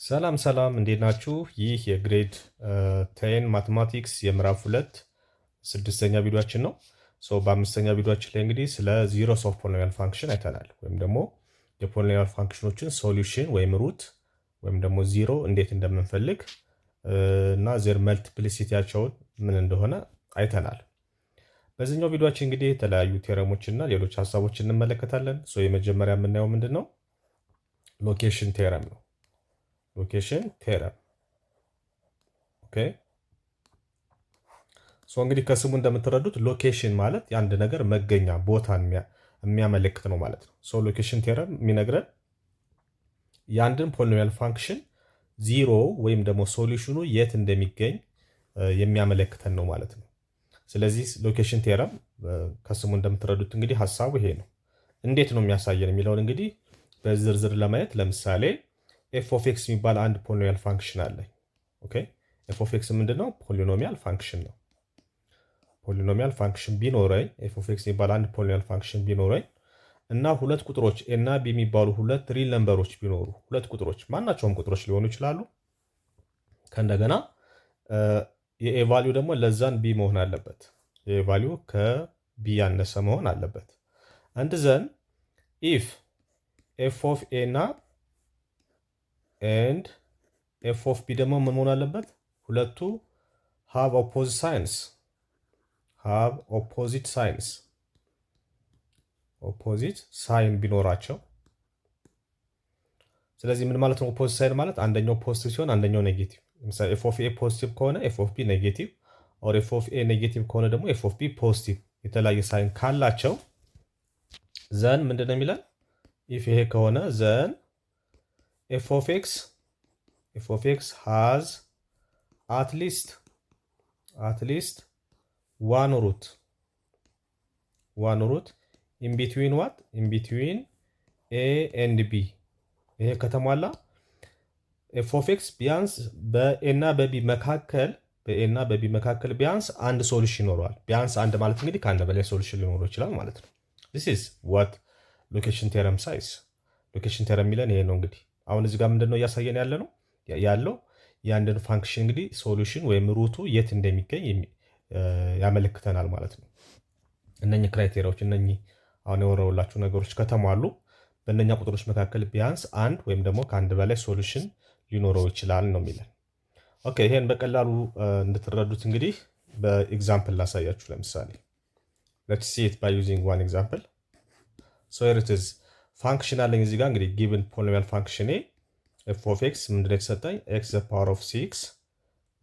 ሰላም ሰላም እንዴት ናችሁ? ይህ የግሬድ 10 ማትማቲክስ የምዕራፍ 2 ስድስተኛ ቪዲዮአችን ነው። በአምስተኛ ቪዲዮአችን ላይ እንግዲህ ስለ ዚሮስ ኦፍ ፖሊኖሚያል ፋንክሽን አይተናል። ወይም ደግሞ የፖሊኖሚያል ፋንክሽኖችን ሶሉሽን ወይም ሩት ወይም ደግሞ ዚሮ እንዴት እንደምንፈልግ እና ዜር መልቲፕሊሲቲያቸውን ምን እንደሆነ አይተናል። በዚህኛው ቪዲዮአችን እንግዲህ የተለያዩ ቴረሞችን እና ሌሎች ሀሳቦችን እንመለከታለን። የመጀመሪያ የምናየው ምንድን ነው? ሎኬሽን ቴረም ነው። ሎኬሽን ቴረም ኦኬ። እንግዲህ ከስሙ እንደምትረዱት ሎኬሽን ማለት የአንድ ነገር መገኛ ቦታን የሚያመለክት ነው ማለት ነው። ሎኬሽን ቴረም የሚነግረን የአንድን ፖሊኖሚያል ፋንክሽን ዚሮ ወይም ደግሞ ሶሉሽኑ የት እንደሚገኝ የሚያመለክተን ነው ማለት ነው። ስለዚህ ሎኬሽን ቴረም ከስሙ እንደምትረዱት እንግዲህ ሀሳቡ ይሄ ነው። እንዴት ነው የሚያሳየን የሚለውን እንግዲህ በዝርዝር ለማየት ለምሳሌ ኤፍ ኦፍ ኤክስ የሚባል አንድ ፖሊኖሚያል ፋንክሽን አለ። ኦኬ ኤፍ ኦፍ ኤክስ ምንድነው? ፖሊኖሚያል ፋንክሽን ነው። ፖሊኖሚያል ፋንክሽን ቢኖረኝ ኤፍ ኦፍ ኤክስ የሚባል አንድ ፖሊኖሚያል ፋንክሽን ቢኖረኝ እና ሁለት ቁጥሮች ኤ እና ቢ የሚባሉ ሁለት ሪል ነምበሮች ቢኖሩ ሁለት ቁጥሮች ማናቸውም ቁጥሮች ሊሆኑ ይችላሉ። ከእንደገና የኤ ቫልዩ ደግሞ ለዛን ቢ መሆን አለበት። የኤ ቫልዩ ከቢ ያነሰ መሆን አለበት። አንድ ዘን ኢፍ ኤፍ ኦፍ ኤ እና ኤንድ ኤፍ ኦፍ ቢ ደግሞ ምን መሆን አለበት? ሁለቱ ሃቭ ኦፖዚት ሳይንስ ኦፖዚት ሳይን ቢኖራቸው። ስለዚህ ምን ማለት ነው? ኦፖዚት ሳይን ማለት አንደኛው ፖዚቲቭ ሲሆን አንደኛው ኔጌቲቭ። ለምሳሌ ኤፍ ኦፍ ኤ ፖዚቲቭ ከሆነ ኤፍ ኦፍ ቢ ኔጌቲቭ፣ ኦር ኤፍ ኦፍ ኤ ኔጌቲቭ ከሆነ ደግሞ ኤፍ ኦፍ ቢ ፖዚቲቭ የተለያየ ሳይን ካላቸው ዘን ምንድን ነው የሚለን? ኢፍ ይሄ ከሆነ ዘን ኤፍ ኦፍ ኤክስ ሃዝ አትሊስት ዋን ሩት ኢን ቢትዊን ዋት ኢን ቢትዊን ኤ ኤንድ ቢ። ይሄ ከተሟላ ኤፍ ኦፍ ኤክስ ቢያንስ በኤና በቢ መካከል ቢያንስ አንድ ሶሉሽን ይኖረዋል። ቢያንስ አንድ ማለት እንግዲህ ከአንድ በላይ ሶሉሽን ሊኖረው ይችላል ማለት ነው። ዚስ ኢዝ ዋት ሎኬሽን ቴረም ሳይዝ። ሎኬሽን ቴረም የሚለን ይሄ ነው። እንግዲህ አሁን እዚህ ጋር ምንድነው እያሳየን ያለው የአንድን ፋንክሽን እንግዲህ ሶሉሽን ወይም ሩቱ የት እንደሚገኝ ያመለክተናል ማለት ነው። እነኚህ ክራይቴሪያዎች እነኚህ አሁን የወረውላችሁ ነገሮች ከተሟሉ በእነኛ ቁጥሮች መካከል ቢያንስ አንድ ወይም ደግሞ ከአንድ በላይ ሶሉሽን ሊኖረው ይችላል ነው የሚለን። ኦኬ ይሄን በቀላሉ እንድትረዱት እንግዲህ በኤግዛምፕል ላሳያችሁ። ለምሳሌ let's see it by using one example. so here it is ፋንክሽን አለኝ እዚህ ጋር እንግዲህ given polynomial function a f of x ምንድነው የተሰጠኝ? x the power of 6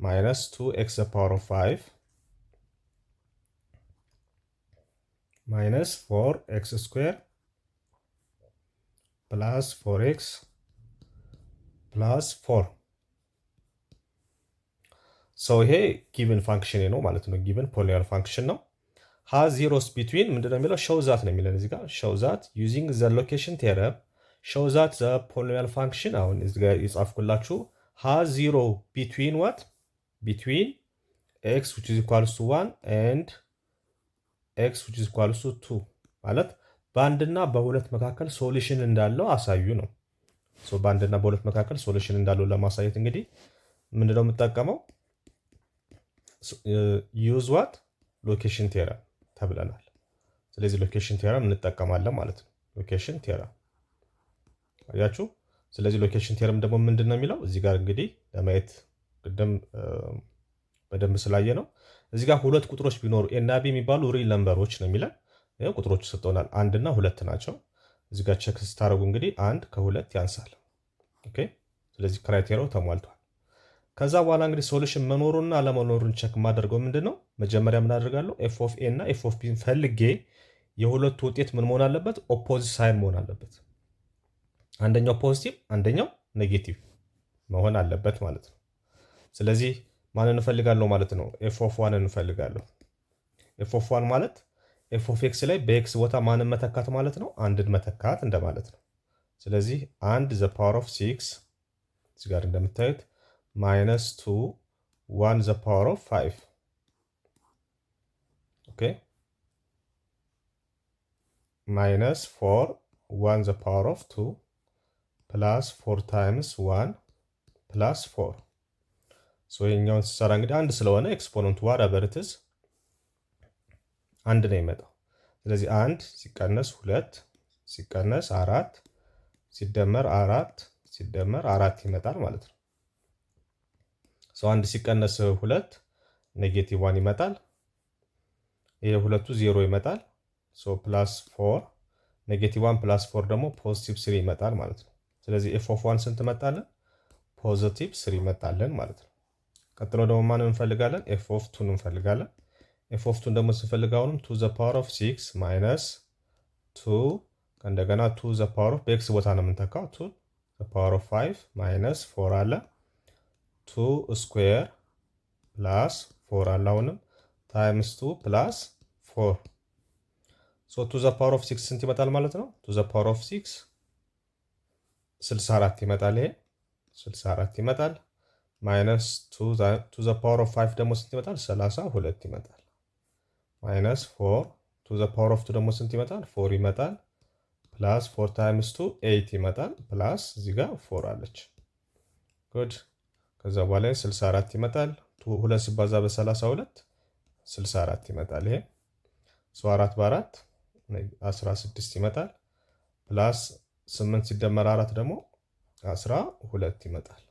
minus 2x the power of 5 minus 4x square plus 4x plus 4. ይሄ ጊቨን ፋንክሽን ነው ማለት ነው። ጊቨን ፖሊኖሚያል ፋንክሽን ነው። ሃዝ ዚሮስ ቢትዊን ምንድነው የሚለው? ሾው ዛት ነው የሚለን እዚህ ጋር። ሾው ዛት ዩዚንግ ዘ ሎኬሽን ቴረም ሾው ዛት ዘ ፖሊኖሚያል ፋንክሽን አሁን እዚህ ጋር የጻፍኩላችሁ ሃዝ ዚሮ ቢትዊን ዋት ቢትዊን ኤክስ which is equals to 1 and ኤክስ which is equals to 2 ማለት በአንድና በሁለት መካከል ሶሉሽን እንዳለው አሳዩ ነው። በአንድና በሁለት መካከል ሶሉሽን እንዳለው ለማሳየት እንግዲህ ምንድነው የምጠቀመው? ዩዝ ዋት ሎኬሽን ቴረም ተብለናል። ስለዚህ ሎኬሽን ቴረም እንጠቀማለን ማለት ነው። ሎኬሽን ቴረም አያችሁ። ስለዚህ ሎኬሽን ቴረም ደግሞ ምንድነው የሚለው እዚህ ጋር እንግዲህ ለማየት ቅድም በደንብ ስላየ ነው። እዚህ ጋር ሁለት ቁጥሮች ቢኖሩ ኤ እና ቢ የሚባሉ ሪል ነምበሮች ነው የሚለን። ይሄ ቁጥሮቹ ሰጥተውናል፣ አንድ እና ሁለት ናቸው። እዚህ ጋር ቼክ ስታደርጉ እንግዲህ አንድ ከሁለት ያንሳል። ኦኬ ስለዚህ ክራይቴሪያው ተሟልቷል። ከዛ በኋላ እንግዲህ ሶሉሽን መኖሩና አለመኖሩን ቼክ የማደርገው ምንድነው? መጀመሪያ ምን አደርጋለሁ? ኤፍ ኦፍ ኤ እና ኤፍ ኦፍ ቢ ፈልጌ የሁለቱ ውጤት ምን መሆን አለበት? ኦፖዚት ሳይን መሆን አለበት። አንደኛው ፖዚቲቭ አንደኛው ኔጌቲቭ መሆን አለበት ማለት ነው። ስለዚህ ማንን እንፈልጋለሁ ማለት ነው? ኤፍ ኦፍ ዋን እንፈልጋለሁ። ኤፍ ኦፍ ዋን ማለት ኤፍ ኦፍ ኤክስ ላይ በኤክስ ቦታ ማንን መተካት ማለት ነው? አንድን መተካት እንደማለት ነው። ስለዚህ አንድ ዘ ፓወር ኦፍ 6 እዚህ ጋር እንደምታዩት minus 2 1 the power of 5 okay minus 4 1 the power of 2 plus 4 times 1 ፕላስ 4 ይሄኛውን ሲሰራ እንግዲህ አንድ ስለሆነ ኤክስፖነንቱ whatever it is አንድ ነው የሚመጣው። ስለዚህ 1 ሲቀነስ 2 ሲቀነስ 4 ሲደመር 4 ሲደመር 4 ይመጣል ማለት ነው። አንድ ሲቀነስ 2 ኔጌቲቭ 1 ይመጣል። ይሄ ሁለቱ 0 ይመጣል። ፕላስ 4 ኔጌቲቭ 1 ፕላስ 4 ደግሞ ፖዚቲቭ 3 ይመጣል ማለት ነው። ስለዚህ ኤፍ ኦፍ 1 ስንት መጣለን? ፖዚቲቭ 3 መጣለን ማለት ነው። ቀጥሎ ደግሞ ማን እንፈልጋለን? ኤፍ ኦፍ 2 እንፈልጋለን። ኤፍ ኦፍ 2 ደግሞ ስንፈልጋውንም 2 ዘ ፓወር ኦፍ 6 ማይነስ 2 እንደገና 2 ዘ ፓወር ኦፍ በኤክስ ቦታ ነው የምንተካው 2 ዘ ፓወር ኦፍ 5 ማይነስ 4 አለ 2 ስኩዌር ፕላስ 4 አለ አሁንም ታይምስ 2 ፕላስ 4 2 ዘ ፓወር ኦፍ 6 ስንት ይመጣል ማለት ነው? 2 ዘ ፓወር ኦፍ 6 64 ይመጣል። ይሄ 64 ይመጣል። ማይነስ 2 ዘ ፓወር ኦፍ 5 ደግሞ ስንት ይመጣል? 32 ይመጣል። ማይነስ 4 2 ዘ ፓወር ኦፍ 2 ደግሞ ስንት ይመጣል? 4 ይመጣል። ፕላስ 4 ታይምስ 2 8 ይመጣል። ፕላስ እዚህ ጋር 4 አለች። ጉድ ከዛ በኋላ 64 ይመጣል። 2 ሲባዛ በ32 64 ይመጣል። ይሄ 4 በ4 16 ይመጣል። ፕላስ 8 ሲደመር 4 ደግሞ 12 ይመጣል።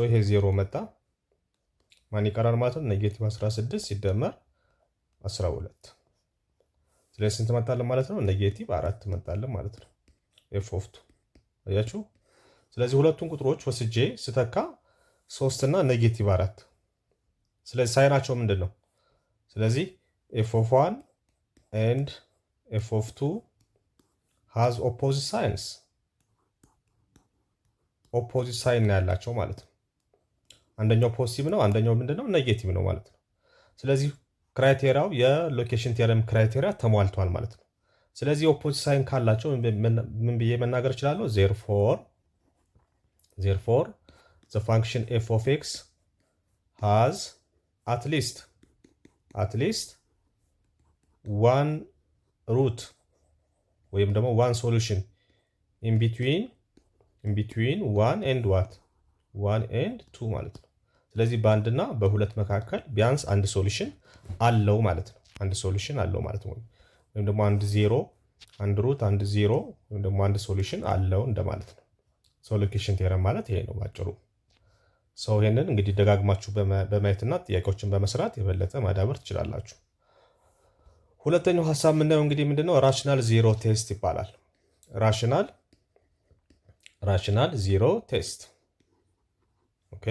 ይሄ 0 መጣ። ማን ይቀራል ማለት ነው? ኔጌቲቭ 16 ሲደመር 12። ስለዚህ ስንት መጣለን ማለት ነው? ኔጌቲቭ 4 መጣለን ማለት ነው። ኤፍ ኦፍ 2 አያችሁ። ስለዚህ ሁለቱን ቁጥሮች ወስጄ ስተካ 3 እና ኔጌቲቭ 4። ስለዚህ ሳይናቸው ምንድን ነው? ስለዚህ ኤፍ ኦፍ 1 ኤንድ ኤፍ ኦፍ 2 ሃዝ ኦፖዚት ሳይንስ ኦፖዚት ሳይን ነው ያላቸው ማለት ነው። አንደኛው ፖዚቲቭ ነው፣ አንደኛው ምንድነው ኔጌቲቭ ነው ማለት ነው። ስለዚህ ክራይቴሪያው የሎኬሽን ቴረም ክራይቴሪያ ተሟልቷል ማለት ነው። ስለዚህ ኦፖዚት ሳይን ካላቸው ምን ብዬ መናገር እችላለሁ? therefore the function f of x has at least one root ወይም ደግሞ one solution in between 1 and what 1 and 2 ማለት ነው። ስለዚህ በአንድና በሁለት መካከል ቢያንስ አንድ ሶሉሽን አለው ማለት ነው። አንድ ሶሉሽን አለው ማለት ነው። ወይም ደግሞ አንድ ዜሮ አንድ ሩት አንድ ዜሮ ወይም ደግሞ አንድ ሶሉሽን አለው እንደማለት ነው። ሎኬሽን ቴረም ማለት ይሄ ነው ባጭሩ። ይሄንን እንግዲህ ደጋግማችሁ በማየትና ጥያቄዎችን በመስራት የበለጠ ማዳበር ትችላላችሁ። ሁለተኛው ሐሳብ የምናየው እንግዲህ ምንድነው? ራሽናል ዜሮ ቴስት ይባላል። ራሽናል ዜሮ ቴስት። ኦኬ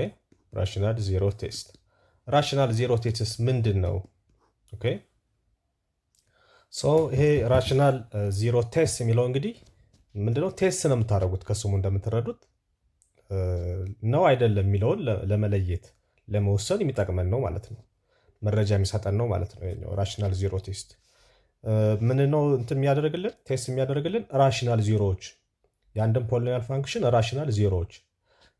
ራሽናል ዜሮ ቴስት። ራሽናል ዜሮ ቴስት ምንድን ነው? ኦኬ ይሄ ራሽናል ዜሮ ቴስት የሚለው እንግዲህ ምንድነው? ቴስት ነው የምታደርጉት ከስሙ እንደምትረዱት ነው አይደለም የሚለውን ለመለየት ለመወሰን የሚጠቅመን ነው ማለት ነው። መረጃ የሚሰጠን ነው ማለት ነው። ይሄኛው ራሽናል ዜሮ ቴስት ምን ነው እንትን የሚያደርግልን ቴስት የሚያደርግልን ራሽናል ዜሮዎች የአንድን ፖሊኖሚያል ፋንክሽን ራሽናል ዜሮዎች።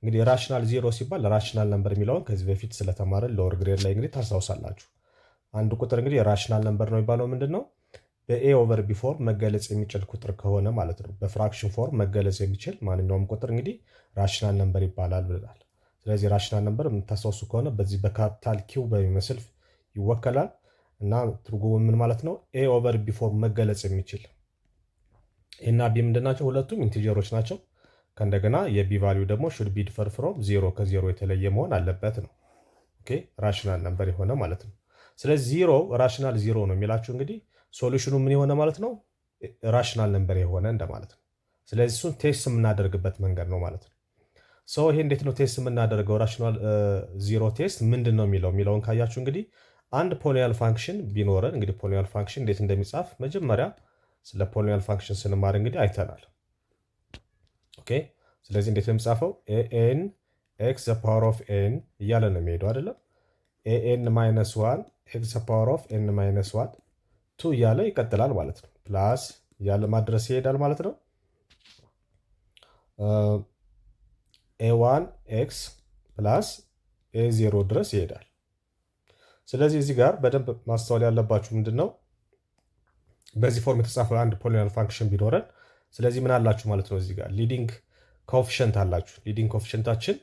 እንግዲህ ራሽናል ዜሮ ሲባል ራሽናል ነምበር የሚለውን ከዚህ በፊት ስለተማረን ሎወር ግሬድ ላይ እንግዲህ ታስታውሳላችሁ። አንድ ቁጥር እንግዲህ ራሽናል ነምበር ነው የሚባለው ምንድን ነው? በኤ ኦቨር ቢ ፎርም መገለጽ የሚችል ቁጥር ከሆነ ማለት ነው። በፍራክሽን ፎርም መገለጽ የሚችል ማንኛውም ቁጥር እንግዲህ ራሽናል ነምበር ይባላል ብለናል። ስለዚህ ራሽናል ነምበር የምታስታውሱ ከሆነ በዚህ በካፒታል ኪው በሚመስል ይወከላል እና ትርጉሙ ምን ማለት ነው? ኤ ኦቨር ቢ ፎርም መገለጽ የሚችል እና ቢ ምንድናቸው? ሁለቱም ኢንቲጀሮች ናቸው። ከእንደገና የቢ ቫልዩ ደግሞ ሹድ ቢ ዲፈር ፍሮም ዜሮ ከዜሮ የተለየ መሆን አለበት ነው። ኦኬ ራሽናል ነምበር የሆነ ማለት ነው። ስለዚህ ዜሮ ራሽናል ዜሮ ነው የሚላችሁ እንግዲህ ሶሉሽኑ ምን የሆነ ማለት ነው? ራሽናል ነምበር የሆነ እንደማለት ነው። ስለዚህ እሱን ቴስት የምናደርግበት መንገድ ነው ማለት ነው። ይሄ እንዴት ነው ቴስት የምናደርገው? ራሽናል ዜሮ ቴስት ምንድን ነው የሚለውን ካያችሁ እንግዲህ አንድ ፖሊኖሚያል ፋንክሽን ቢኖረን እንግዲህ ፖሊኖሚያል ፋንክሽን እንዴት እንደሚጻፍ መጀመሪያ ስለ ፖሊኖሚያል ፋንክሽን ስንማር እንግዲህ አይተናል። ኦኬ ስለዚህ እንዴት ነው የሚጻፈው? ኤን ኤክስ ዘ ፓወር ኦፍ ኤን እያለ ነው የሚሄደው አይደለም? ኤን ማይነስ ዋን ኤክስ ዘ ፓወር ኦፍ ኤን ማይነስ ዋን ቱ እያለ ይቀጥላል ማለት ነው። ፕላስ እያለ ማድረስ ይሄዳል ማለት ነው። ኤ1 ኤክስ ፕላስ ኤ0 ድረስ ይሄዳል። ስለዚህ እዚህ ጋር በደንብ ማስተዋል ያለባችሁ ምንድን ነው? በዚህ ፎርም የተጻፈ አንድ ፖሊኖሚያል ፋንክሽን ቢኖረን ስለዚህ ምን አላችሁ ማለት ነው? እዚህ ጋር ሊዲንግ ኮኤፊሽንት አላችሁ። ሊዲንግ ኮኤፊሽንታችን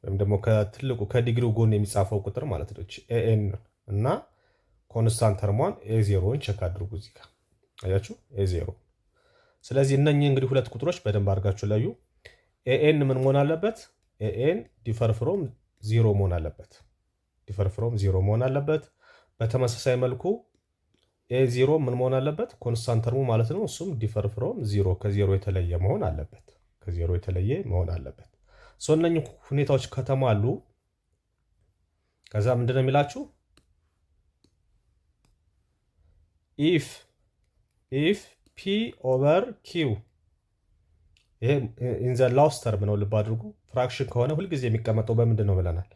ወይም ደግሞ ከትልቁ ከዲግሪው ጎን የሚጻፈው ቁጥር ማለት ነው። ኤኤን እና ኮንስታንት ተርሟን ኤ0ን ቸክ አድርጉ እዚህ ጋር አያችሁ፣ ኤ0። ስለዚህ እነኚህ እንግዲህ ሁለት ቁጥሮች በደንብ አድርጋችሁ ለዩ። ኤኤን ምን መሆን አለበት? ኤኤን ዲፈር ፍሮም ዚሮ መሆን አለበት። ዲፈር ፍሮም ዚሮ መሆን አለበት። በተመሳሳይ መልኩ ኤ0 ምን መሆን አለበት? ኮንስታንት ተርሙ ማለት ነው። እሱም ዲፈር ፍሮም ዚሮ ከዜሮ የተለየ መሆን አለበት። ከዜሮ የተለየ መሆን አለበት። እነኚህ ሁኔታዎች ከተሟሉ ከዛ ምንድነው የሚላችሁ? ኢፍ ፒ ኦቨር ኪው ይሄ ኢን ዘ ላውስት ተርም ነው። ልብ አድርጉ። ፍራክሽን ከሆነ ሁልጊዜ የሚቀመጠው በምንድን ነው ብለናል?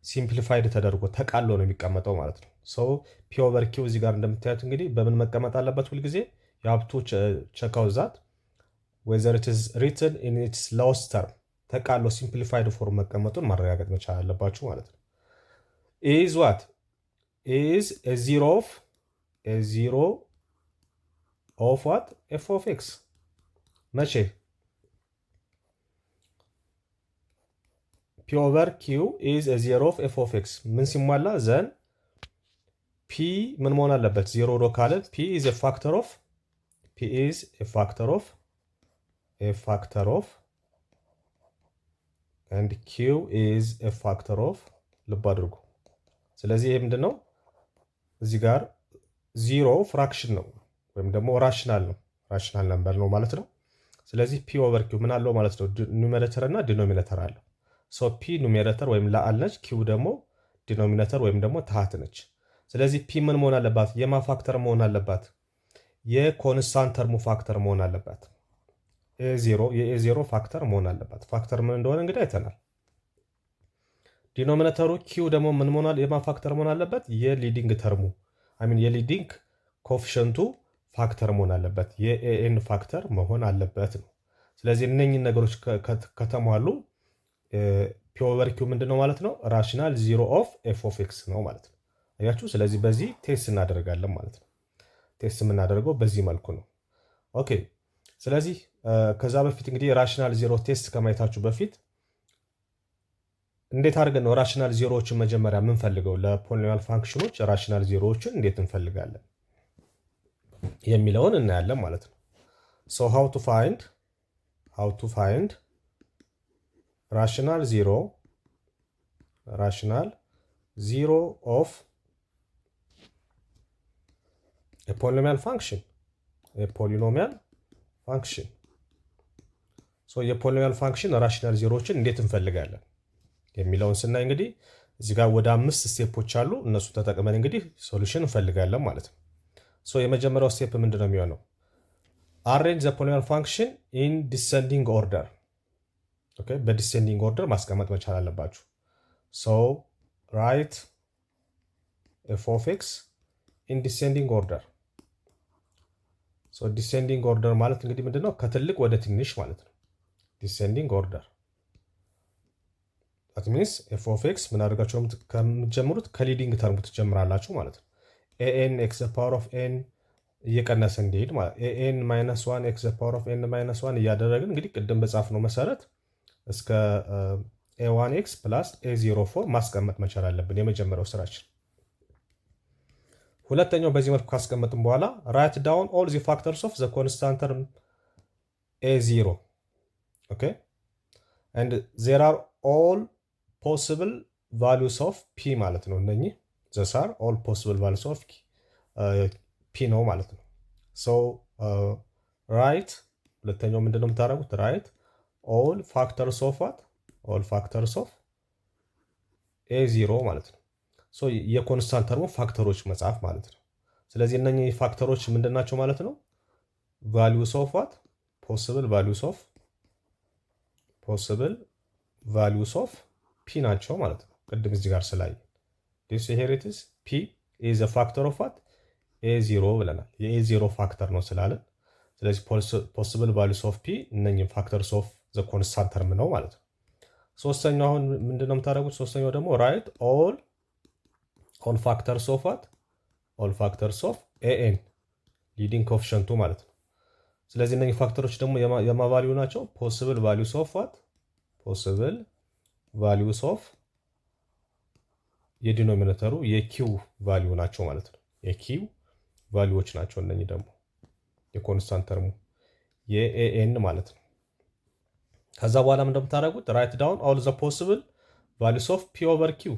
ሲምፕሊፋይድ ተደርጎ ተቃሎ ነው የሚቀመጠው ማለት ነው። ሰው ፒ ኦቨር ኪው እዚህ ጋር እንደምታዩት እንግዲህ በምን መቀመጥ አለበት? ሁልጊዜ የሀብቱ ቸካው ዛት ዌዘር ኢት ኢዝ ሪትን ኢን ኢትስ ላውስት ተርም ተቃሎ ሲምፕሊፋይድ ፎርም መቀመጡን ማረጋገጥ መቻል አለባችሁ ማለት ነው። ኢዝ ዋት ኢዝ ዚሮ ኦፍ ዋት ኤፍ ኦፍ ኤክስ መቼ ፒ ኦቨር ኪው ኢዝ ዜሮ ኦፍ ኤፍ ኦፍ ኤክስ ምን ሲሟላ ዘን ፒ ምን መሆን አለበት? ዜሮ ሮ ካለ ፒ ኢዝ ኤ ፋክተር ኦፍ ኤንድ ኪው ኢዝ ኤ ፋክተር ኦፍ ልብ አድርጉ። ስለዚህ ይሄ ምንድን ነው? እዚህ ጋር ዚሮ ፍራክሽን ነው ወይም ደግሞ ራሽናል ነምበር ነው ማለት ነው። ስለዚህ ፒ ኦቨር ኪው ምን አለው ማለት ነው? ኑሜሬተር እና ዲኖሚኔተር አለው። ፒ ኑሜሬተር ወይም ላዕል ነች፣ ኪው ደግሞ ዲኖሚኔተር ወይም ደግሞ ታህት ነች። ስለዚህ ፒ ምን መሆን አለባት? የማ ፋክተር መሆን አለባት? የኮንስታንት ተርሙ ፋክተር መሆን አለባት። የኤ0 ፋክተር መሆን አለባት። ፋክተር ምን እንደሆነ እንግዲህ አይተናል። ዲኖሚኔተሩ ኪው ደግሞ ምን መሆን የማ ፋክተር መሆን አለበት? የሊዲንግ ተርሙ የሊዲንግ ኮፊሽንቱ ፋክተር መሆን አለበት። የኤኤን ፋክተር መሆን አለበት ነው። ስለዚህ እነኝህን ነገሮች ከተሟሉ ፒ ኦቨር ኪው ምንድን ነው ማለት ነው? ራሽናል ዚሮ ኦፍ ኤፍ ኦፍ ኤክስ ነው ማለት ነው። አያችሁ። ስለዚህ በዚህ ቴስት እናደርጋለን ማለት ነው። ቴስት የምናደርገው በዚህ መልኩ ነው። ኦኬ። ስለዚህ ከዛ በፊት እንግዲህ ራሽናል ዚሮ ቴስት ከማየታችሁ በፊት እንዴት አድርገን ነው ራሽናል ዚሮዎችን መጀመሪያ የምንፈልገው? ለፖሊኖሚያል ፋንክሽኖች ራሽናል ዚሮዎችን እንዴት እንፈልጋለን የሚለውን እናያለን ማለት ነው። ሶ ሃው ቱ ፋይንድ ራሽናል ዚሮ ኦፍ የፖሊኖሚያል ፋንክሽን የፖሊኖሚያል ፋንክሽን ራሽናል ዚሮዎችን እንዴት እንፈልጋለን የሚለውን ስናይ እንግዲህ እዚህ ጋር ወደ 5 ስቴፖች አሉ። እነሱ ተጠቅመን እንግዲህ ሶሉሽን እንፈልጋለን ማለት ነው። የመጀመሪያው ስቴፕ ምንድነው የሚሆነው? አሬንጅ ዘ ፖሊኖሚያል ፋንክሽን ኢን ዲሰንዲንግ ኦርደር። ኦኬ፣ በዲሰንዲንግ ኦርደር ማስቀመጥ መቻል አለባችሁ። ራይት ኤፍ ኦፍ ኤክስ ኢን ዲሰንዲንግ ኦርደር። ዲሰንዲንግ ኦርደር ማለት እንግዲህ ምንድነው? ከትልቅ ወደ ትንሽ ማለት ነው። ዲሰንዲንግ ኦርደር that means ኤፍ ኦፍ ኤክስ ምን አድርጋችሁ ከምትጀምሩት ከሊዲንግ ተርሙ ትጀምራላችሁ ማለት ነው። ኤኤን ኤክስ ዘ ፓወር ኦፍ ኤን እየቀነሰ እንዲሄድ ማለት ኤኤን ማይነስ 1 ኤክስ ዘ ፓወር ኦፍ ኤን ማይነስ 1 እያደረግን እንግዲህ ቅድም በጻፍነው መሰረት እስከ ኤ1 ኤክስ ፕላስ ኤ04 ማስቀመጥ መቻል አለብን። የመጀመሪያው ስራችን። ሁለተኛው በዚህ መልኩ ካስቀመጥን በኋላ ራይት ዳውን ኦል ዚ ፋክተርስ ኦፍ ዘ ኮንስታንት ተርም ኤ0 ኦኬ ኤንድ ዜር አር ኦል ፖሲብል ቫሉስ ኦፍ ፒ ማለት ነው። እነኚህ ዘሳር ኦል ፖሲብል ቫሉስ ኦፍ ፒ ነው ማለት ነው። ራይት ሁለተኛው ምንድነው የምታደርጉት? ራይት ኦል ፋክተርስ ኦፍ ዋት ኦል ፋክተርስ ኦፍ ኤ0 ማለት ነው። የኮንስታንት ተርሙ ፋክተሮች መጽሐፍ ማለት ነው። ስለዚህ እነኚህ ፋክተሮች ምንድናቸው ማለት ነው? ቫሉስ ኦፍ ዋት ፖሲብል ቫሉስ ኦፍ ፒ ናቸው ማለት ነው። ቅድም እዚህ ጋር ስላየ ዲስ ሄሪትስ ፒ ኢዝ አ ፋክተር ኦፍ ዋት ኤ0 ብለናል። የኤ0 ፋክተር ነው ስላለን፣ ስለዚህ ፖሲብል ቫሉስ ኦፍ ፒ እነኚህ ፋክተርስ ኦፍ ዘ ኮንስታንት ተርም ነው ማለት ነው። ሶስተኛው አሁን ምንድነው የምታደርጉት? ሶስተኛው ደግሞ ራይት ኦል ፋክተርስ ኦፍ ዋት ኦል ፋክተርስ ኦፍ ኤኤን ሊዲንግ ኮኤፊሽንቱ ማለት ነው። ስለዚህ እነኚህ ፋክተሮች ደግሞ የማቫሊዩ ናቸው። ፖሲብል ቫሉስ ኦፍ ዋት ፖሲብል ቫሊዩስ ኦፍ የዲኖሚኔተሩ የኪው ቫሊዩ ናቸው ማለት ነው። የኪው ቫሊዩዎች ናቸው እነኚህ ደግሞ የኮንስታንት ተርሙ የኤኤን ማለት ነው። ከዛ በኋላ እንደምታደርጉት ራይት ዳውን ኦል ዘ ፖሲብል ቫሊዩስ ኦፍ ፒ ኦቨር ኪው።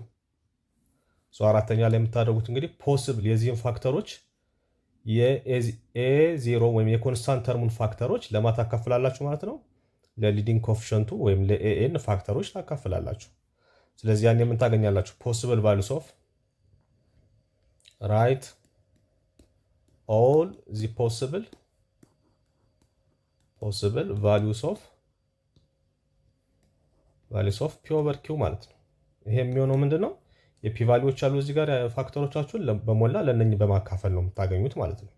አራተኛ ላይ የምታደርጉት እንግዲህ ፖሲብል የዚህን ፋክተሮች የኤ0 ወይም የኮንስታንት ተርሙን ፋክተሮች ለማታካፍላላችሁ ማለት ነው። ለሊዲንግ ኮፊሽንቱ ወይም ለኤኤን ፋክተሮች ታካፍላላችሁ። ስለዚህ ያን የምን ታገኛላችሁ? ፖሲብል ቫሉስ ኦፍ ራይት ኦል ዚ ፖሲብል ቫሉስ ኦፍ ፒ ኦቨር ኪው ማለት ነው። ይሄ የሚሆነው ምንድን ነው? የፒ ቫሊዎች አሉ እዚህ ጋር ፋክተሮቻችሁን በሞላ ለእነኝህ በማካፈል ነው የምታገኙት ማለት ነው።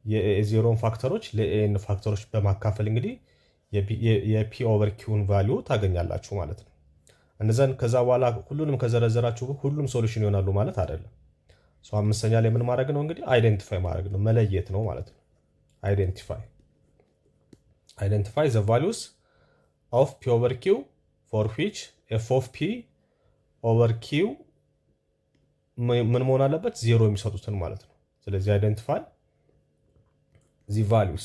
የዜሮን ፋክተሮች ለኤን ፋክተሮች በማካፈል እንግዲህ የፒ ኦቨር ኪውን ቫሊዩ ታገኛላችሁ ማለት ነው። እነዛን ከዛ በኋላ ሁሉንም ከዘረዘራችሁ ሁሉም ሶሉሽን ይሆናሉ ማለት አይደለም። አምስተኛ ላይ ምን ማድረግ ነው እንግዲህ አይደንቲፋይ ማድረግ ነው፣ መለየት ነው ማለት ነው። አይደንቲፋይ ዘ ቫሉስ ኦፍ ፒ ኦቨር ኪው ፎር ዊች ኤፍ ኦፍ ፒ ኦቨር ኪው ምን መሆን አለበት? ዜሮ የሚሰጡትን ማለት ነው። ስለዚህ አይደንቲፋይ ዚ ቫሉስ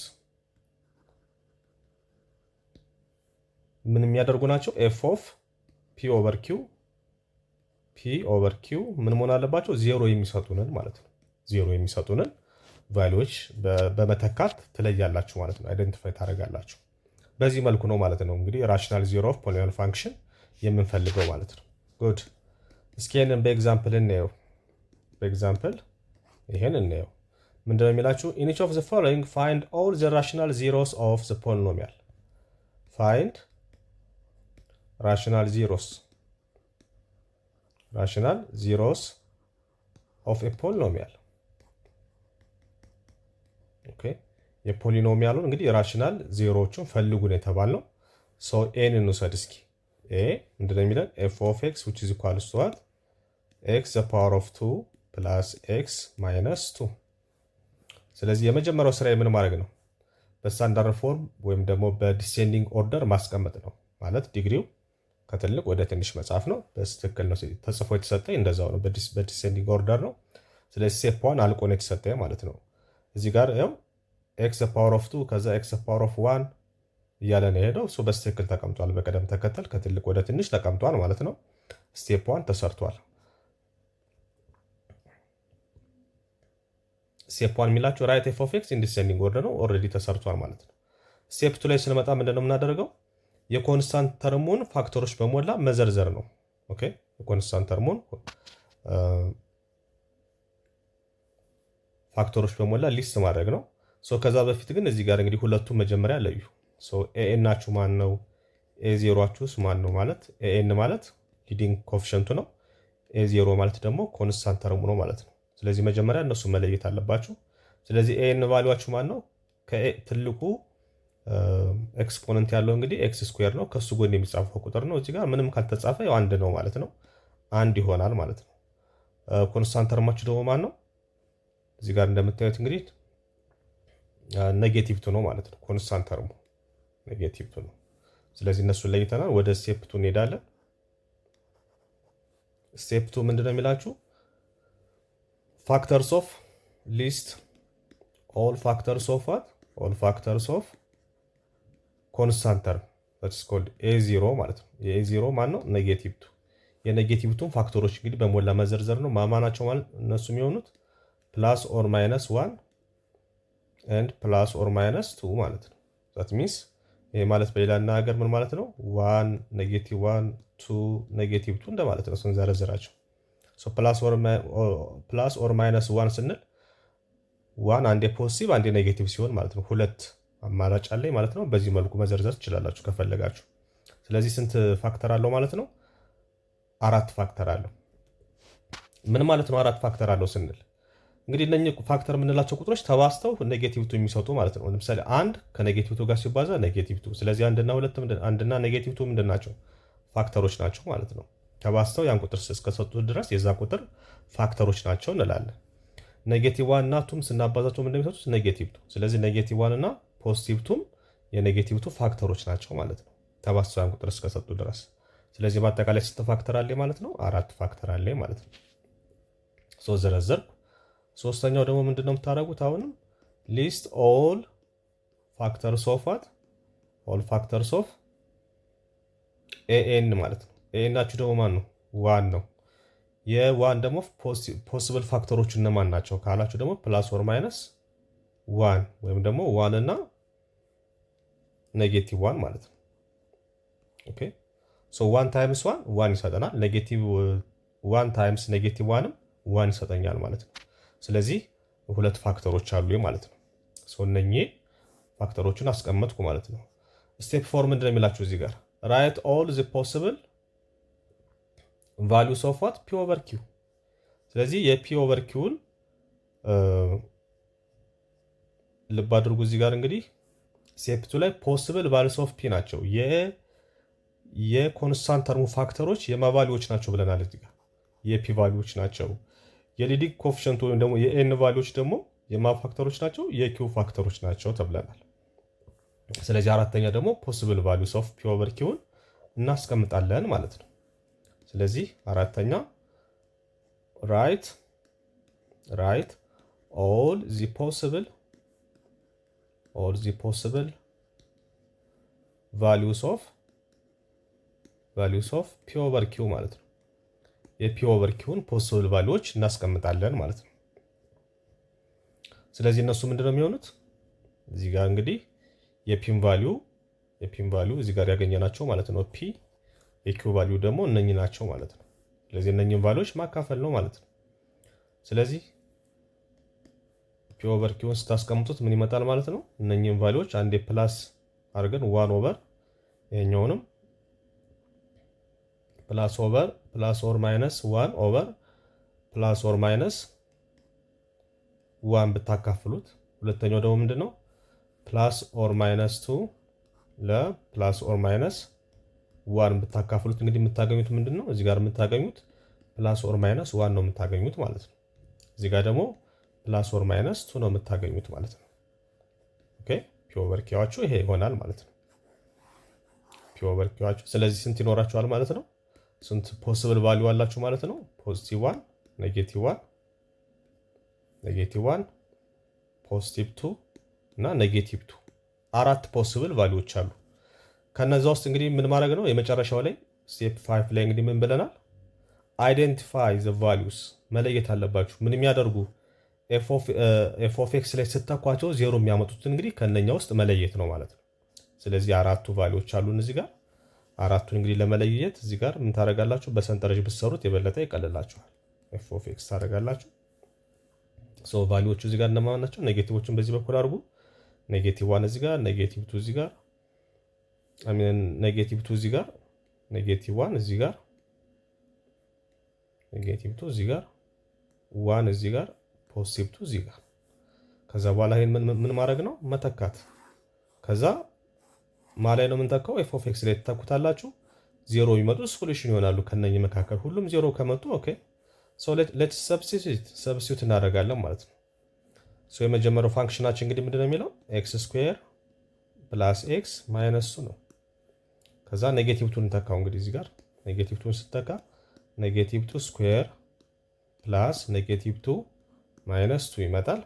ምን የሚያደርጉ ናቸው? ኤፍ ኦፍ ፒ ኦቨር ኪው ምን መሆን አለባቸው? ዜሮ የሚሰጡንን ማለት ነው። ዜሮ የሚሰጡንን ቫሉዎች በመተካት ትለያላችሁ ማለት ነው። አይደንቲፋይ ታደርጋላችሁ። በዚህ መልኩ ነው ማለት ነው እንግዲህ ራሽናል ዜሮ ኦፍ ፖሊኖሚያል ፋንክሽን የምንፈልገው ማለት ነው። ጉድ። እስኪ ይህንን በኤግዛምፕል እናየው። በኤግዛምፕል ይሄን እናየው። ምንድነው የሚላችሁ? ኢን ኢች ኦፍ ዘ ፎሎዊንግ ፋይንድ ኦል ዘ ራሽናል ዜሮስ ኦፍ ዘ ፖሊኖሚያል። ፋይንድ ራሽናል ዜሮስ ኦፍ ኤ ፖሊኖሚያል። ኦኬ፣ የፖሊኖሚያሉን እንግዲህ የራሽናል ዜሮዎቹን ፈልጉን የተባልነው። ሶ ኤን እንውሰድ እስኪ። ኤ ምንድነው የሚለን? ኤፍ ኦፍ ኤክስ which is equal to what? ኤክስ ዘ ፓወር ኦፍ 2 ፕላስ ኤክስ ማይነስ 2። ስለዚህ የመጀመሪያው ስራ ምን ማድረግ ነው? በስታንዳርድ ፎርም ወይም ደግሞ በዲሴንዲንግ ኦርደር ማስቀመጥ ነው። ማለት ዲግሪው ከትልቅ ወደ ትንሽ መጻፍ ነው። በትክክል ነው ተጽፎ የተሰጠኝ፣ እንደዛው ነው። በዲሴንዲንግ ኦርደር ነው። ስለዚህ ስቴፕ 1 አልቆ ነው የተሰጠኝ ማለት ነው። እዚህ ጋር ያው ኤክስ ዘ ፓወር ኦፍ 2 ከዛ ኤክስ ዘ ፓወር ኦፍ 1 እያለ ነው የሄደው። እሱ በትክክል ተቀምጧል። በቅደም ተከተል ከትልቅ ወደ ትንሽ ተቀምጧል ማለት ነው። ስቴፕ 1 ተሰርቷል። ስቴፕ 1 የሚላችሁ ራይት ኤፍ ኦፍ ኤክስ ኢን ዲሴንዲንግ ኦርደር ነው። ኦልሬዲ ተሰርቷል ማለት ነው። ስቴፕ 2 ላይ ስንመጣ ምንድነው የምናደርገው? የኮንስታንት ተርሙን ፋክተሮች በሞላ መዘርዘር ነው። ኦኬ፣ የኮንስታንት ተርሙን ፋክተሮች በሞላ ሊስት ማድረግ ነው። ከዛ በፊት ግን እዚህ ጋር እንግዲህ ሁለቱም መጀመሪያ ለዩ። ኤኤን ናችሁ ማን ነው? ኤ0ችሁስ ማን ነው? ማለት ኤኤን ማለት ሊዲንግ ኮፊሽንቱ ነው። ኤ0 ማለት ደግሞ ኮንስታንት ተርሙ ነው ማለት ነው። ስለዚህ መጀመሪያ እነሱ መለየት አለባችሁ። ስለዚህ ኤኤን ቫልዩአችሁ ማን ነው? ከትልቁ ኤክስፖነንት ያለው እንግዲህ ኤክስ ስኩዌር ነው። ከሱ ጎን የሚጻፈው ቁጥር ነው። እዚህ ጋር ምንም ካልተጻፈ ያው አንድ ነው ማለት ነው። አንድ ይሆናል ማለት ነው። ኮንስታንት ተርማችሁ ደግሞ ማን ነው? እዚህ ጋር እንደምታዩት እንግዲህ ኔጌቲቭ ቱ ነው ማለት ነው። ኮንስታንት ተርሙ ኔጌቲቭ ቱ ነው። ስለዚህ እነሱን ለይተናል። ወደ ስቴፕ 2 እንሄዳለን። ስቴፕ 2 ምንድነው የሚላችሁ? ፋክተርስ ኦፍ ሊስት ኦል ፋክተርስ ኦፍ ዋት? ኦል ፋክተርስ ኦፍ ኮንስታንት ተርም that's called a0 ማለት ነው። የa0 ማን ነው? ኔጌቲቭ ቱ። የኔጌቲቭ ቱን ፋክተሮች እንግዲህ በሞላ መዘርዘር ነው። ማማናቸው ማለት እነሱ የሚሆኑት ፕላስ ኦር ማይነስ 1 ኤንድ ፕላስ ኦር ማይነስ 2 ማለት ነው። that means ይሄ ማለት በሌላ አነጋገር ምን ማለት ነው? 1 ኔጌቲቭ 1 2 ኔጌቲቭ 2 እንደማለት ነው ስንዘረዝራቸው። ፕላስ ኦር ማይነስ 1 ስንል 1 አንዴ ፖዚቲቭ አንዴ ኔጌቲቭ ሲሆን ማለት ነው። ሁለት አማራጭ አለኝ ማለት ነው። በዚህ መልኩ መዘርዘር ትችላላችሁ ከፈለጋችሁ። ስለዚህ ስንት ፋክተር አለው ማለት ነው? 4 ፋክተር አለው። ምን ማለት ነው 4 ፋክተር አለው ስንል? እንግዲህ እነኚህ ፋክተር የምንላቸው ቁጥሮች ተባስተው ኔጌቲቭ ቱ የሚሰጡ ማለት ነው። ለምሳሌ 1 ከኔጌቲቭ ቱ ጋር ሲባዛ ኔጌቲቭ ቱ። ስለዚህ 1 እና 2 1 እና ኔጌቲቭ ቱ ምንድን ናቸው? ፋክተሮች ናቸው ማለት ነው። ተባስተው ያን ቁጥር እስከሰጡ ድረስ የዛ ቁጥር ፋክተሮች ናቸው እንላለን። ኔጌቲቭ 1 እና ቱም ስናባዛቸው ምንድን የሚሰጡት? ኔጌቲቭ ቱ። ስለዚህ ኔጌቲቭ 1 እና ፖዚቲቭ ቱም የኔጌቲቭ ቱ ፋክተሮች ናቸው ማለት ነው። ተባሳቢ ቁጥር እስከሰጡ ድረስ። ስለዚህ በአጠቃላይ ስንት ፋክተር አለ ማለት ነው? 4 ፋክተር አለ ማለት ነው። ዘረዘርኩ። ሶስተኛው ደግሞ ምንድነው የምታደርጉት? አሁንም ሊስት ኦል ፋክተርስ ኦፍ ዋት ኦል ፋክተርስ ኦፍ ኤኤን ማለት ነው። ኤኤናችሁ ደግሞ ማን ነው? ዋን ነው። የዋን ደግሞ ፖሲብል ፋክተሮች እነማን ናቸው ካላችሁ ደግሞ ፕላስ ኦር ማይነስ ዋን ወይም ደግሞ ዋን እና ኔጌቲቭ ዋን ማለት ነው። ኦኬ ሶ ዋን ታይምስ ዋን ዋን ይሰጠናል። ኔጌቲቭ ዋን ታይምስ ኔጌቲቭ ዋንም ዋን ይሰጠኛል ማለት ነው። ስለዚህ ሁለት ፋክተሮች አሉ ማለት ነው። ሶ እነኚህ ፋክተሮችን አስቀመጥኩ ማለት ነው። ስቴፕ 4 ምንድን ነው የሚላችሁ እዚህ ጋር ራይት ኦል ዘ ፖሲብል ቫሉስ ኦፍ ዋት ፒ ኦቨር ኪው። ስለዚህ የፒ ኦቨር ኪውን ልብ አድርጉ። እዚህ ጋር እንግዲህ ስቴፕ 2 ላይ ፖሲብል ቫሉስ ኦፍ ፒ ናቸው የኮንስታንት ተርሙ ፋክተሮች የማቫሊዎች ናቸው ብለናል። እዚህ ጋር የፒ ቫሊዎች ናቸው። የሊዲንግ ኮፊሽንት ወይም ደግሞ የኤን ቫሊዎች ደግሞ የማ ፋክተሮች ናቸው የኪው ፋክተሮች ናቸው ተብለናል። ስለዚህ አራተኛ ደግሞ ፖሲብል ቫሉስ ኦፍ ፒ ኦቨር ኪውን እናስቀምጣለን ማለት ነው። ስለዚህ አራተኛ ራይት ኦል ዚ ፖሲብል ቫሉስ ኦፍ ፒ ኦቨር ኪው ማለት ነው። የፒ ኦቨር ኪውን ፖሲብል ቫሉዎች እናስቀምጣለን ማለት ነው። ስለዚህ እነሱ ምንድነው የሚሆኑት? እዚህ ጋር እንግዲህ የፒን ቫልዩ እዚህ ጋር ያገኘናቸው ማለት ነው። ፒ የኪው ቫልዩ ደግሞ እነኚህ ናቸው ማለት ነው። ስለዚህ እነኚህን ቫልዩዎች ማካፈል ነው ማለት ነው። ስለዚህ ፒ ኦቨር ኪውን ስታስቀምጡት ምን ይመጣል ማለት ነው? እነኚህን ቫልዩዎች አንዴ ፕላስ አድርገን ዋን ኦቨር ይሄኛውንም ፕላስ ኦር ማይነስ ዋን ኦቨር ፕላስ ኦር ማይነስ ዋን ብታካፍሉት፣ ሁለተኛው ደግሞ ምንድነው ፕላስ ኦር ማይነስ ቱ ለፕላስ ኦር ማይነስ ዋን ብታካፍሉት እንግዲህ የምታገኙት ምንድነው? እዚህ ጋር የምታገኙት ፕላስ ኦር ማይነስ ዋን ነው የምታገኙት ማለት ነው። እዚህ ጋር ደግሞ ፕላስ ኦር ማይነስ ቱ ነው የምታገኙት ማለት ነው። ኦኬ ፒ ኦቨር ኪዋችሁ ይሄ ይሆናል ማለት ነው። ፒ ኦቨር ኪዋችሁ ስለዚህ ስንት ይኖራችኋል ማለት ነው? ስንት ፖሲብል ቫልዩ አላችሁ ማለት ነው? ፖዚቲቭ 1 ኔጌቲቭ 1 ፖዚቲቭ 2 እና ኔጌቲቭ 2 አራት ፖሲብል ቫልዩዎች አሉ። ከነዛ ውስጥ እንግዲህ ምን ማድረግ ነው? የመጨረሻው ላይ ስቴፕ 5 ላይ እንግዲህ ምን ብለናል? አይደንቲፋይ ዘ ቫልዩስ መለየት አለባችሁ። ምን የሚያደርጉ ኤፍ ኦፍ ኤክስ ላይ ስተኳቸው ዜሮ የሚያመጡትን እንግዲህ ከነኛ ውስጥ መለየት ነው ማለት ነው። ስለዚህ አራቱ ቫልዩዎች አሉን እዚህ ጋር። አራቱን እንግዲህ ለመለየት እዚህ ጋር ምን ታደርጋላችሁ? በሰንጠረዥ ብትሰሩት የበለጠ ይቀልላችኋል። ኤፍ ኦፍ ኤክስ ታደርጋላችሁ። ሶ ቫልዩዎቹ እዚህ ጋር እነማን ናቸው? ኔጌቲቮቹን በዚህ በኩል አድርጉ። ኔጌቲቭ 1 እዚህ ጋር፣ ኔጌቲቭ 2 እዚህ ጋር፣ ኔጌቲቭ 2 እዚህ ጋር፣ ኔጌቲቭ 1 እዚህ ጋር፣ ኔጌቲቭ 2 እዚህ ጋር፣ 1 እዚህ ጋር፣ ፖዚቲቭ 2 እዚህ ጋር። ከዛ በኋላ ይሄን ምን ማድረግ ነው? መተካት። ከዛ ማላይ ነው የምንተካው? ኤፍ ኦፍ ኤክስ ላይ ተተኩታላችሁ። ዜሮ የሚመጡ ሶሉሽን ይሆናሉ። ከነኚህ መካከል ሁሉም ዜሮ ከመጡ ኦኬ ሶ ሌትስ ሰብስቲቱት እናደርጋለን ማለት ነው። ሶ የመጀመሪያው ፋንክሽናችን እንግዲህ ምንድነው የሚለው ኤክስ ስኩዌር ፕላስ ኤክስ ማይነስ 2 ነው። ከዛ ኔጌቲቭ 2 እንተካው። እንግዲህ እዚህ ጋር ኔጌቲቭ 2 ስተካ ኔጌቲቭ 2 ስኩዌር ፕላስ ኔጌቲቭ 2 ማይነስ 2 ይመጣል።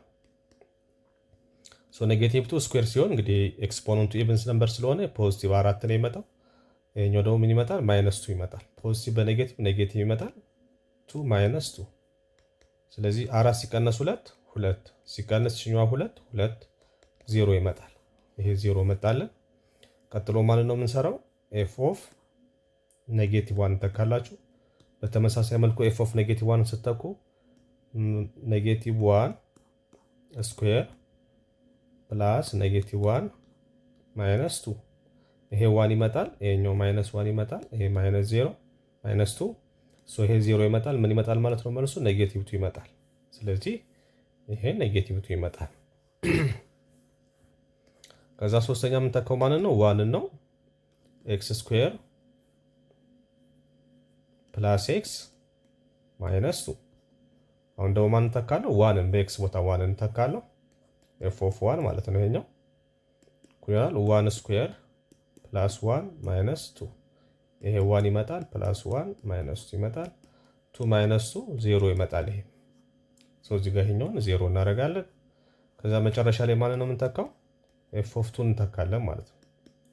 ሶ ኔጌቲቭ 2 ስኩዌር ሲሆን እንግዲህ ኤክስፖነንቱ ኢቭንስ ነምበር ስለሆነ ፖዚቲቭ 4 ነው ይመጣው። ይሄኛው ደግሞ ምን ይመጣል? ማይነስ 2 ይመጣል። ፖዚቲቭ በኔጌቲቭ ኔጌቲቭ ይመጣል 2 ማይነስ 2። ስለዚህ 4 ሲቀነስ 2 2 ሲቀነስ ችኛዋ 2 2 0 ይመጣል። ይሄ 0 መጣለን። ቀጥሎ ማለት ነው የምንሰራው ኤፍ ኦፍ ኔጌቲቭ 1 ተካላችሁ። በተመሳሳይ መልኩ ኤፍ ኦፍ ኔጌቲቭ 1 ስተኩ ኔጌቲቭ 1 ስኩዌር ፕላስ ኔጌቲቭ 1 ማይነስ 2 ይሄ 1 ይመጣል። ይሄኛው ማይነስ 1 ይመጣል። ይሄ ማይነስ 0 ማይነስ 2 ሶ ይሄ 0 ይመጣል። ምን ይመጣል ማለት ነው? መልሱ ኔጌቲቭ 2 ይመጣል። ስለዚህ ይሄ ኔጌቲቭ 2 ይመጣል። ከዛ ሶስተኛ የምንተካው ማለት ነው 1 ነው። ኤክስ ስኩዌር ፕላስ ኤክስ ማይነስ 2 አሁን ደግሞ ማን እንተካለሁ? 1ን በኤክስ ቦታ 1ን እንተካለሁ። ኤፍ ኦፍ 1 ማለት ነው ይሄኛው ኩያል 1 ስኩዌር ፕላስ 1 ማይነስ 2 ይሄ 1 ይመጣል ፕላስ 1 ማይነስ 2 ይመጣል 2 ማይነስ 2 0 ይመጣል። ይሄ እዚህ ጋር ይሄኛውን 0 እናደርጋለን። ከዛ መጨረሻ ላይ ማለት ነው የምንተካው ኤፍ ኦፍ 2 እንተካለን ማለት ነው።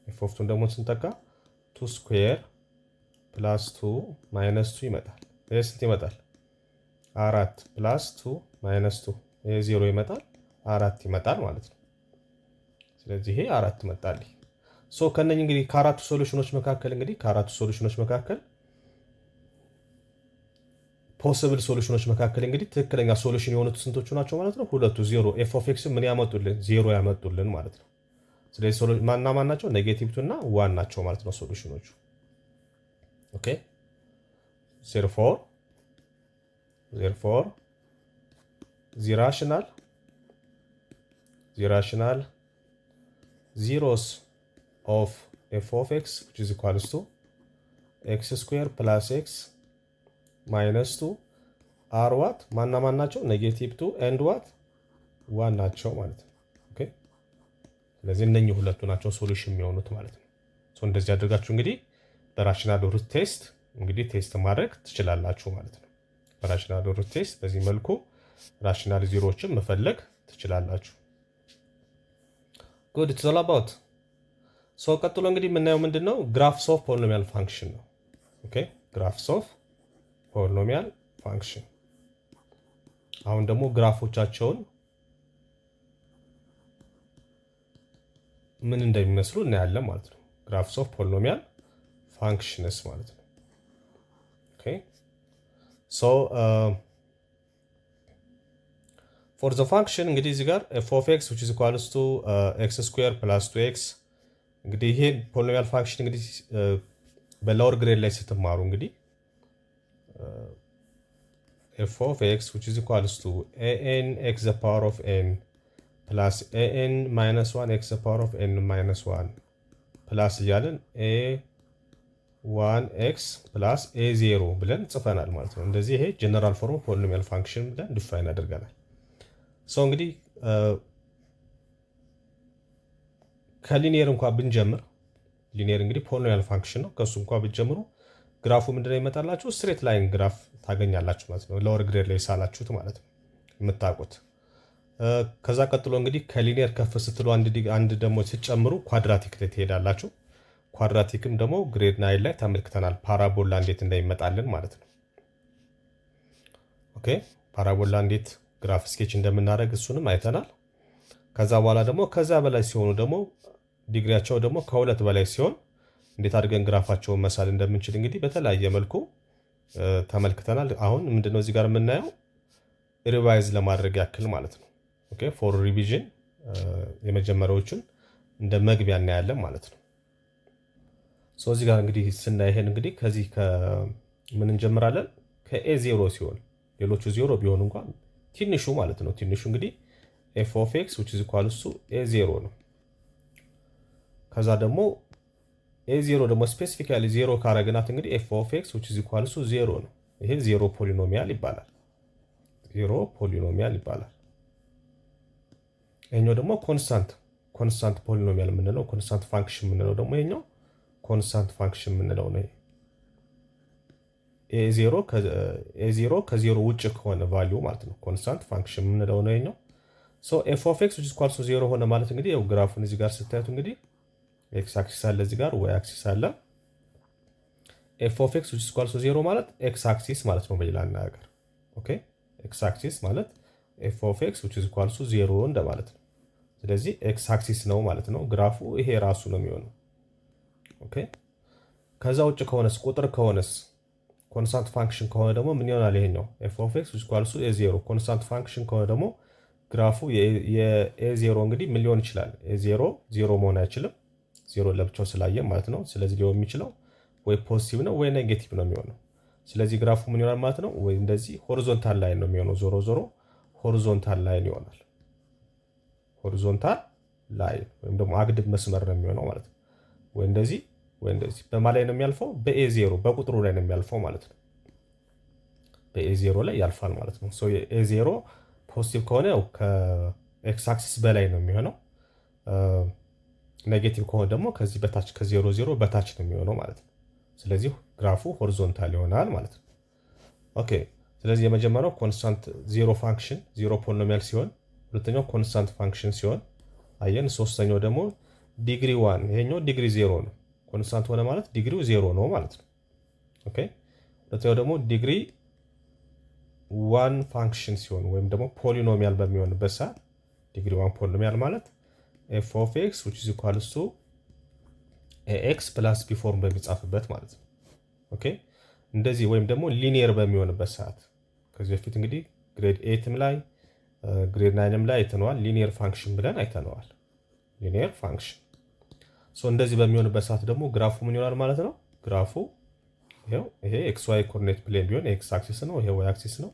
ኤፍ ኦፍ 2 ደግሞ ስንተካ 2 ስኩዌር ፕላስ 2 ማይነስ 2 ይመጣል። ይሄ ስንት ይመጣል? 4 ፕላስ 2 ማይነስ 2 ይሄ 0 ይመጣል 4 ይመጣል ማለት ነው። ስለዚህ ይሄ 4 መጣል። ሶ ከነኝ እንግዲህ ከአራቱ ሶሉሽኖች መካከል ፖሲብል ሶሉሽኖች መካከል እንግዲህ ትክክለኛ ሶሉሽን የሆኑት ስንቶቹ ናቸው ማለት ነው? ሁለቱ 0 ኤፍ ኦፍ ኤክስ ምን ያመጡልን? 0 ያመጡልን ማለት ነው። ስለዚህ ማና ማን ናቸው? ኔጌቲቭ 2 እና 1 ናቸው ማለት ነው ሶሉሽኖቹ። ኦኬ therefore the rational zeros of f of x which is equals to x square plus x minus 2 are what? ማና ማን ናቸው? ኔጌቲቭ 2 and what? 1 ናቸው ማለት ነው። ኦኬ ስለዚህ እነኚህ ሁለቱ ናቸው ሶሉሽን የሚሆኑት ማለት ነው። ሶ እንደዚህ አድርጋችሁ እንግዲህ በራሽናል ሩት ቴስት እንግዲህ ቴስት ማድረግ ትችላላችሁ ማለት ነው። በራሽናል ሩት ቴስት በዚህ መልኩ ራሽናል ዜሮዎችን መፈለግ ትችላላችሁ። ጉድ ኢትስ ኦል አባውት ሶ ቀጥሎ እንግዲህ የምናየው ምንድነው? ግራፍስ ኦፍ ፖሊኖሚያል ፋንክሽን ነው። ኦኬ ግራፍስ ኦፍ ፖሊኖሚያል ፋንክሽን። አሁን ደግሞ ግራፎቻቸውን ምን እንደሚመስሉ እናያለን ማለት ነው። ግራፍስ ኦፍ ፖሊኖሚያል ፋንክሽንስ ማለት ነው። ኦኬ ሶ ፎር ዘ ፋንክሽን እንግዲህ እዚህ ጋር f of x which is equals to x square plus 2x እንግዲህ ይሄ ፖሊኖሚያል ፋንክሽን እንግዲህ በሎወር ግሬድ ላይ ስትማሩ እንግዲህ f of x which is equals to an x the power of n plus an minus 1 x the power of n minus 1 ፕላስ እያለን a1x ፕላስ a0 ብለን ጽፈናል ማለት ነው። እንደዚህ ይሄ ጀነራል ፎርም ፖሊኖሚያል ፋንክሽን ብለን ዲፋይን አድርገናል። ሰው እንግዲህ ከሊኒየር እንኳን ብንጀምር ሊኒየር እንግዲህ ፖሊኖሚያል ፋንክሽን ነው። ከሱ እንኳን ብትጀምሩ ግራፉ ምንድነው ይመጣላችሁ? ስትሬት ላይን ግራፍ ታገኛላችሁ ማለት ነው። ሎወር ግሬድ ላይ ሳላችሁት ማለት ነው የምታውቁት። ከዛ ቀጥሎ እንግዲህ ከሊኒየር ከፍ ስትሉ አንድ ደግሞ ስትጨምሩ ኳድራቲክ ላይ ትሄዳላችሁ። ኳድራቲክም ደግሞ ግሬድ 9 ላይ ተመልክተናል። ፓራቦላ እንዴት እንደሚመጣልን ማለት ነው። ኦኬ ፓራቦላ እንዴት ግራፍ ስኬች እንደምናደርግ እሱንም አይተናል። ከዛ በኋላ ደግሞ ከዛ በላይ ሲሆኑ ደግሞ ዲግሪያቸው ደግሞ ከሁለት በላይ ሲሆን እንዴት አድርገን ግራፋቸውን መሳል እንደምንችል እንግዲህ በተለያየ መልኩ ተመልክተናል። አሁን ምንድነው እዚህ ጋር የምናየው ሪቫይዝ ለማድረግ ያክል ማለት ነው። ኦኬ ፎር ሪቪዥን የመጀመሪያዎቹን እንደ መግቢያ እናያለን ማለት ነው። ሶ እዚህ ጋር እንግዲህ ስናይ ይሄን እንግዲህ ከዚህ ከምን እንጀምራለን? ከa0 ሲሆን ሌሎቹ 0 ቢሆኑ እንኳን ትንሹ ማለት ነው። ትንሹ እንግዲህ f of x which is equals to a0 ነው። ከዛ ደግሞ a0 ደግሞ ስፔሲፊካሊ 0 ካረግናት እንግዲህ f of x which is equals to 0 ነው። ይሄ 0 ፖሊኖሚያል ይባላል። 0 ፖሊኖሚያል ይባላል። ይሄኛው ደግሞ ኮንስታንት ፖሊኖሚያል የምንለው ኮንስታንት ፋንክሽን የምንለው ደግሞ ይሄኛው ኮንስታንት ፋንክሽን የምንለው ነው። a0 ከ0 ውጭ ከሆነ ቫልዩ ማለት ነው ኮንስታንት ፋንክሽን የምንለው ነው ይሄኛው። ሶ f of x which is equals to 0 ሆነ ማለት እንግዲህ ያው ግራፉን እዚህ ጋር ስታዩት እንግዲህ x አክሲስ አለ፣ እዚህ ጋር y አክሲስ አለ። f of x which is equals to 0 ማለት x አክሲስ ማለት ነው በሌላ አነጋገር። ኦኬ x አክሲስ ማለት f of x which is equals to 0 እንደማለት ነው። ስለዚህ x አክሲስ ነው ማለት ነው ግራፉ ይሄ ራሱ ነው የሚሆነው። ኦኬ ከዛ ውጭ ከሆነስ ቁጥር ከሆነስ ኮንስታንት ፋንክሽን ከሆነ ደግሞ ምን ይሆናል? ይሄኛው f of x which is equals to a0 ኮንስታንት ፋንክሽን ከሆነ ደግሞ ግራፉ የa0 እንግዲህ ምን ሊሆን ይችላል? a0 0 መሆን አይችልም፣ 0 ለብቻው ስላየን ማለት ነው። ስለዚህ ሊሆን የሚችለው ወይ ፖዚቲቭ ነው ወይ ኔጌቲቭ ነው የሚሆነው። ስለዚህ ግራፉ ምን ይሆናል ማለት ነው? ወይ እንደዚህ ሆሪዞንታል ላይን ነው የሚሆነው። ዞሮ ሆሪዞንታል ላይን ይሆናል። ሆሪዞንታል ላይን ወይም ደግሞ አግድም መስመር ነው የሚሆነው ማለት ነው። ወይ እንደዚህ ወይ እንደዚህ በማን ላይ ነው የሚያልፈው? በa0 በቁጥሩ ላይ ነው የሚያልፈው ማለት ነው። በa0 ላይ ያልፋል ማለት ነው። ሶ a0 ፖዚቲቭ ከሆነ ያው ከኤክስ አክሲስ በላይ ነው የሚሆነው። ኔጌቲቭ ከሆነ ደግሞ ከዚህ በታች ከዜሮ ዜሮ በታች ነው የሚሆነው ማለት ነው። ስለዚህ ግራፉ ሆሪዞንታል ይሆናል ማለት ነው። ኦኬ ስለዚህ የመጀመሪያው ኮንስታንት ዜሮ ፋንክሽን ዜሮ ፖሊኖሚያል ሲሆን፣ ሁለተኛው ኮንስታንት ፋንክሽን ሲሆን አየን። ሶስተኛው ደግሞ ዲግሪ ዋን፣ ይሄኛው ዲግሪ ዜሮ ነው። ኮንስታንት ሆነ ማለት ዲግሪው ዜሮ ነው ማለት ነው። ኦኬ ሁለተኛው ደግሞ ዲግሪ ዋን ፋንክሽን ሲሆን ወይም ደግሞ ፖሊኖሚያል በሚሆንበት ሰዓት ዲግሪ ዋን ፖሊኖሚያል ማለት ኤፍ ኦፍ ኤክስ which is equal to ኤክስ ፕላስ ቢ ፎርም በሚጻፍበት ማለት ነው። ኦኬ እንደዚህ ወይም ደግሞ ሊኒየር በሚሆንበት ሰዓት ከዚህ በፊት እንግዲህ ግሬድ 8ም ላይ ግሬድ 9ም ላይ አይተነዋል። ሊኒየር ፋንክሽን ብለን አይተነዋል። ሊኒየር ፋንክሽን እንደዚህ በሚሆንበት ሰዓት ደግሞ ግራፉ ምን ይሆናል ማለት ነው? ግራፉ ይሄ ኤክስ ዋይ ኮኦርዲኔት ፕሌን ቢሆን ኤክስ አክሲስ ነው፣ ይሄ ዋይ አክሲስ ነው።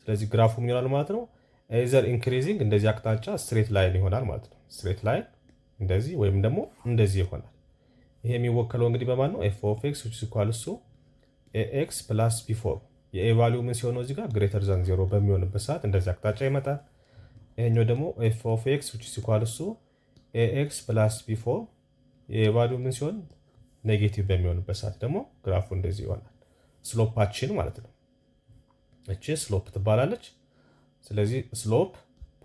ስለዚህ ግራፉ ምን ይሆናል ማለት ነው? ኤዘር ኢንክሪዚንግ እንደዚህ አቅጣጫ ስትሬት ላይን ይሆናል ማለት ነው። ስትሬት ላይን እንደዚህ ወይም ደግሞ እንደዚህ ይሆናል። ይሄ የሚወከለው እንግዲህ በማን ነው? ኤፍ ኦፍ ኤክስ which is equal to ኤክስ ፕላስ ቢ ፎር የኤ ቫልዩ ምን ሲሆን ነው እዚህ ጋር ግሬተር ዛን ዜሮ በሚሆንበት ሰዓት እንደዚህ አቅጣጫ ይመጣል። ይሄኛው ደግሞ ኤፍ ኦፍ ኤክስ which is equal to ኤክስ ፕላስ ቢ ፎር የኤ ቫልዩ ምን ሲሆን ኔጌቲቭ በሚሆንበት ሰዓት ደግሞ ግራፉ እንደዚህ ይሆናል። ስሎፓችን ማለት ነው። እቺ ስሎፕ ትባላለች። ስለዚህ ስሎፕ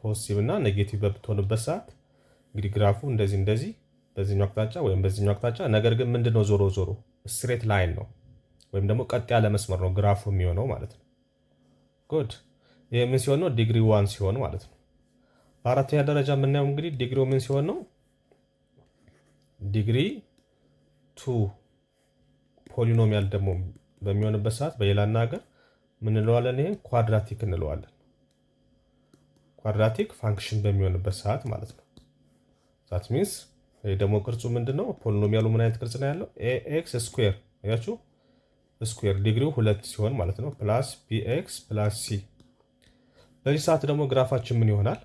ፖዚቲቭ እና ኔጌቲቭ በምትሆንበት ሰዓት እንግዲህ ግራፉ እንደዚህ በዚህኛው አቅጣጫ ወይም በዚህኛው አቅጣጫ፣ ነገር ግን ምንድነው ዞሮ ዞሮ ስትሬት ላይን ነው ወይም ደግሞ ቀጥ ያለ መስመር ነው ግራፉ የሚሆነው ማለት ነው። ጉድ ይሄ ምን ሲሆን ነው? ዲግሪ ዋን ሲሆን ማለት ነው። በአራተኛ ደረጃ የምናየው እንግዲህ ዲግሪው ምን ሲሆን ነው? ዲግሪ ቱ ፖሊኖሚያል ደግሞ በሚሆንበት ሰዓት በሌላ አነጋገር ምን እንለዋለን? ይሄን ኳድራቲክ እንለዋለን። ኳድራቲክ ፋንክሽን በሚሆንበት ሰዓት ማለት ነው። ዛት ሚንስ ይሄ ደግሞ ቅርጹ ምንድነው? ፖሊኖሚያሉ ምን አይነት ቅርጽ ነው ያለው? ኤክስ ስኩዌር አያችሁ፣ ስኩዌር ዲግሪው 2 ሲሆን ማለት ነው ፕላስ ቢኤክስ ፕላስ ሲ። በዚህ ሰዓት ደግሞ ግራፋችን ምን ይሆናል?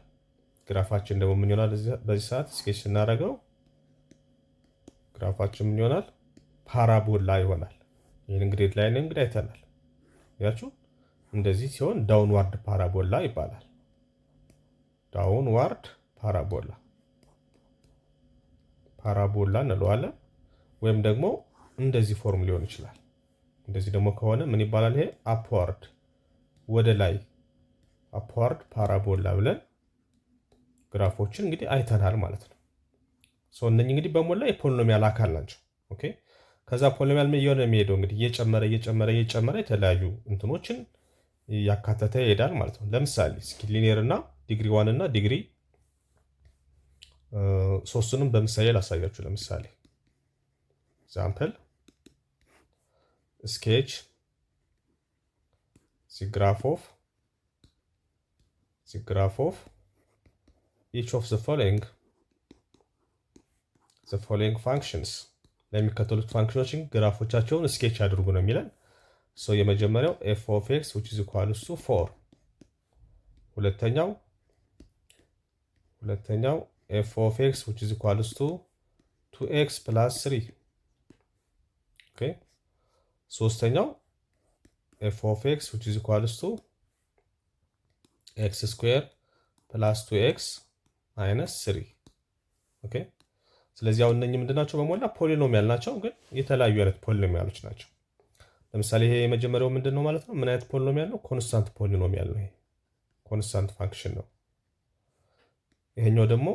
ግራፋችን ደግሞ ምን ይሆናል? በዚህ ሰዓት ስኬች ስናደርገው ግራፋችን ምን ይሆናል? ፓራቦላ ይሆናል። ይሄን ግሬድ ላይ ነው እንግዲህ አይተናል። ያችሁ እንደዚህ ሲሆን ዳውንዋርድ ፓራቦላ ይባላል። ዳውንዋርድ ፓራቦላ እንለዋለን። ወይም ደግሞ እንደዚህ ፎርም ሊሆን ይችላል። እንደዚህ ደግሞ ከሆነ ምን ይባላል? ይሄ አፕዋርድ ወደ ላይ አፕዋርድ ፓራቦላ ብለን ግራፎችን እንግዲህ አይተናል ማለት ነው። እነኚህ እንግዲህ በሞላ የፖሊኖሚያል አካል ናቸው። ኦኬ ከዛ ፖሊኖሚያል ምን እየሆነ የሚሄደው እንግዲህ እየጨመረ የተለያዩ እንትኖችን ያካተተ ይሄዳል ማለት ነው። ለምሳሌ እስኪ ሊኒየር እና ዲግሪ 1 እና ዲግሪ 3ንም በምሳሌ ላሳያችሁ። ለምሳሌ ኤግዛምፕል sketch the graph of each of the following functions ለሚከተሉት ፋንክሽኖችን ግራፎቻቸውን ስኬች አድርጉ ነው የሚለን። የመጀመሪያው f of x which is equal to 4፣ ሁለተኛው f of x which is equal to 2x plus 3። ኦኬ ሶስተኛው f of x which is equal to x square plus 2x minus 3። ኦኬ ስለዚህ አሁን እነኚህ ምንድናቸው? በሞላ ፖሊኖሚያል ናቸው፣ ግን የተለያዩ አይነት ፖሊኖሚያሎች ናቸው። ለምሳሌ ይሄ የመጀመሪያው ምንድነው ማለት ነው? ምን አይነት ፖሊኖሚያል ነው? ኮንስታንት ፖሊኖሚያል ነው። ይሄ ኮንስታንት ፋንክሽን ነው። ይሄኛው ደግሞ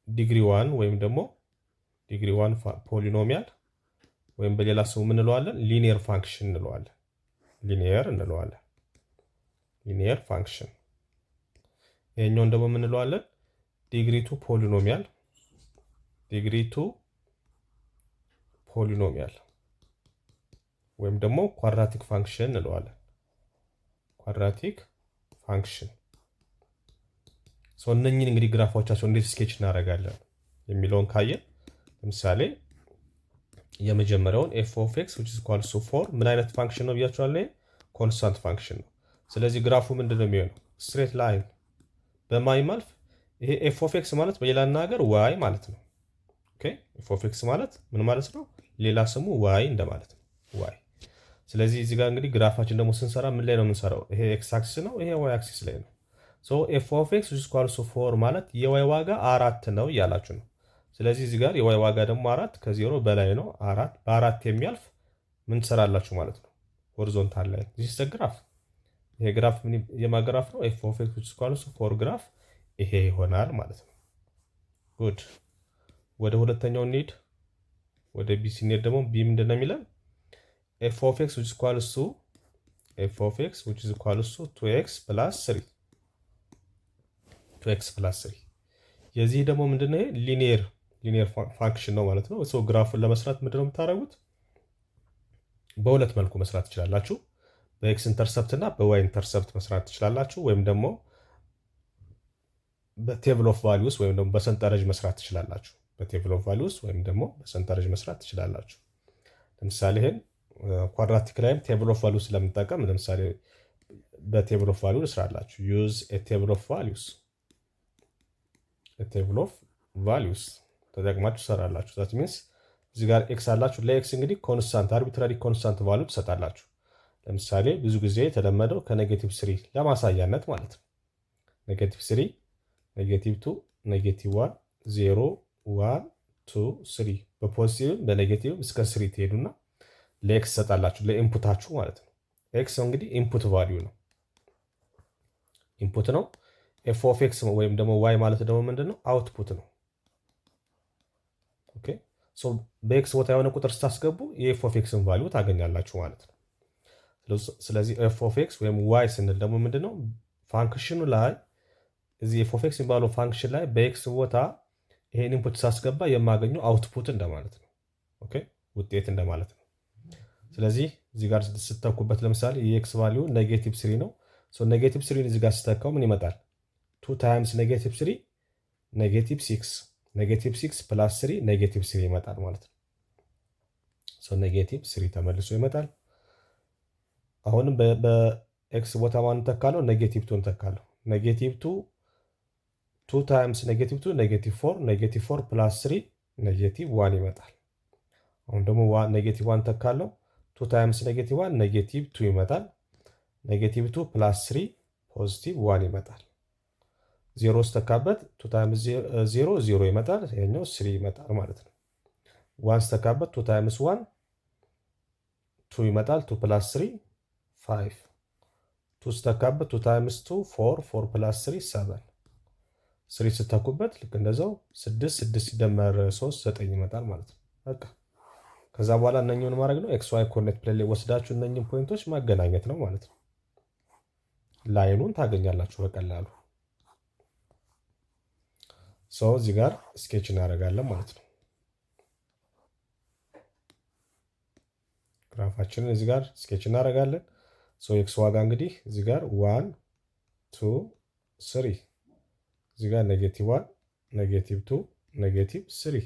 ዲግሪ 1 ወይም ደግሞ ዲግሪ 1 ፖሊኖሚያል ወይም በሌላ ስሙ ምን እንለዋለን? ሊኒየር ፋንክሽን እንለዋለን። ሊኒየር ፋንክሽን። ይሄኛውን ደግሞ ምን እንለዋለን? ዲግሪ 2 ፖሊኖሚያል ወይም ደግሞ ኳድራቲክ ፋንክሽን እንለዋለን። ኳድራቲክ ፋንክሽን። እነኚህን እንግዲህ ግራፎቻቸው እንዴት ስኬች እናደርጋለን የሚለውን ካየን ለምሳሌ የመጀመሪያውን f of x which is equal to 4 ምን አይነት ፋንክሽን ነው ብያችኋለሁ? ኮንስታንት ፋንክሽን ነው። ስለዚህ ግራፉ ምንድነው የሚሆነው? ስትሬት ላይን በማይማልፍ ይሄ f of x ማለት በሌላ አነጋገር y ማለት ነው። ኦኬ f of x ማለት ምን ማለት ነው? ሌላ ስሙ y እንደማለት ነው። y። ስለዚህ እዚህ ጋር እንግዲህ ግራፋችን ደግሞ ስንሰራ ምን ላይ ነው የምንሰራው? ይሄ x አክሲስ ነው፣ ይሄ y አክሲስ ላይ ነው። f of x which is equal to 4 ማለት የy ዋጋ 4 ነው እያላችሁ ነው። ስለዚህ እዚህ ጋር የዋይ ዋጋ ደግሞ 4 ከዜሮ በላይ ነው። በአራት የሚያልፍ ምን ትሰራላችሁ ማለት ነው? ሆሪዞንታል ላይ ዚስ ግራፍ። ይሄ ግራፍ ምን የማግራፍ ነው? ኤፍ ኦፍ ኤክስ ኢኳልስ ፎር ግራፍ ይሄ ይሆናል ማለት ነው። ጉድ። ወደ ሁለተኛው እንሂድ። ወደ ቢ ስንሄድ ደግሞ ቢ ምንድን ነው የሚለን? ኤፍ ኦፍ ኤክስ ኢኳልስ ኤፍ ኦፍ ኤክስ ኢኳልስ 2x + 3 2x + 3 የዚህ ደግሞ ምንድነው? ይሄ ሊኒየር ፋንክሽን ነው ማለት ነው። ሶ ግራፉን ለመስራት ምንድነው የምታደርጉት? በሁለት መልኩ መስራት ትችላላችሁ። በኤክስ ኢንተርሰፕት እና በዋይ ኢንተርሰፕት መስራት ትችላላችሁ፣ ወይም ደግሞ በቴብል ኦፍ ቫልዩስ ወይም ደግሞ በሰንጠረዥ መስራት ትችላላችሁ። በቴብል ኦፍ ቫልዩስ ወይም ደግሞ በሰንጠረዥ መስራት ትችላላችሁ። ለምሳሌ ይሄን ኳድራቲክ ላይም ቴብል ኦፍ ቫልዩስ ስለምንጠቀም ለምሳሌ በቴብል ኦፍ ቫልዩ ትስራላችሁ። ዩዝ ኤ ቴብል ኦፍ ቫልዩስ ቴብል ኦፍ ቫልዩስ ተጠቅማችሁ ትሰራላችሁ። ዛት ሚንስ እዚህ ጋር ኤክስ አላችሁ። ለኤክስ እንግዲህ ኮንስታንት አርቢትራሪ ኮንስታንት ቫልዩ ትሰጣላችሁ። ለምሳሌ ብዙ ጊዜ የተለመደው ከኔጌቲቭ 3 ለማሳያነት ማለት ነው። ኔጌቲቭ 3 ኔጌቲቭ 2 ኔጌቲቭ 1 0 1 2 3 በፖዚቲቭም በኔጌቲቭም እስከ 3 ትሄዱና ለኤክስ ትሰጣላችሁ፣ ለኢንፑታችሁ ማለት ነው። ኤክስ እንግዲህ ኢንፑት ቫልዩ ነው፣ ኢንፑት ነው። ኤፍ ኦፍ ኤክስ ወይም ደግሞ ዋይ ማለት ደግሞ ምንድን ነው? አውትፑት ነው። ኦኬ ሶ በኤክስ ቦታ የሆነ ቁጥር ስታስገቡ የኤፍ ኦፍ ኤክስን ቫልዩ ታገኛላችሁ ማለት ነው። ስለዚህ ኤፍ ኦፍ ኤክስ ወይም ዋይ ስንል ደግሞ ምንድን ነው? ፋንክሽኑ ላይ እዚህ ኤፍ ኦፍ ኤክስ የሚባለው ፋንክሽን ላይ በኤክስ ቦታ ይሄን ኢንፑት ሳስገባ የማገኘው አውትፑት እንደማለት ነው። ኦኬ ውጤት እንደማለት ነው። ስለዚህ እዚህ ጋር ስተኩበት ለምሳሌ የኤክስ ቫልዩ ኔጌቲቭ 3 ነው። ሶ ኔጌቲቭ 3 እዚህ ጋር ስተካው ምን ይመጣል? 2 ታይምስ ኔጌቲቭ 3 ኔጌቲቭ 6 ኔጌቲቭ 6 ፕላስ 3 ኔጌቲቭ 3 ይመጣል ማለት ነው። ሶ ኔጌቲቭ 3 ተመልሶ ይመጣል። አሁንም በኤክስ ቦታ ማን ተካለው? ኔጌቲቭ 2 ተካለው። ኔጌቲቭ 2 ታይምስ ኔጌቲቭ 2 ኔጌቲቭ 4 ኔጌቲቭ 4 ፕላስ 3 ኔጌቲቭ 1 ይመጣል። አሁን ደግሞ ኔጌቲቭ 1 ተካለው። 2 ታይምስ ኔጌቲቭ 1 ኔጌቲቭ 2 ይመጣል። ኔጌቲቭ 2 ፕላስ 3 ፖዚቲቭ 1 ይመጣል። 0 ስተካበት 2 ታይምስ 0 0 ይመጣል። ይሄኛው 3 ይመጣል ማለት ነው። 1 ስተካበት 2 ታይምስ 1 2 ይመጣል። 2 ፕላስ 3 5 2 ስተካበት 2 ታይምስ 2 4 4 ፕላስ 3 7 3 ስተኩበት ልክ እንደዛው 6 6 ሲደመር 3 9 ይመጣል ማለት ነው። በቃ ከዛ በኋላ እነኚህን ማድረግ ነው። ኤክስ ዋይ ኮኦርዲኔት ፕሌን ላይ ወስዳችሁ እነኚህን ፖይንቶች ማገናኘት ነው ማለት ነው። ላይኑን ታገኛላችሁ በቀላሉ። ሰው እዚህ ጋር ስኬች እናደርጋለን ማለት ነው። ግራፋችንን እዚህ ጋር ስኬች እናደርጋለን። ሶ ኤክስ ዋጋ እንግዲህ እዚህ ጋር 1 2 3 እዚህ ጋር ኔጌቲቭ 1 ኔጌቲቭ 2 ኔጌቲቭ 3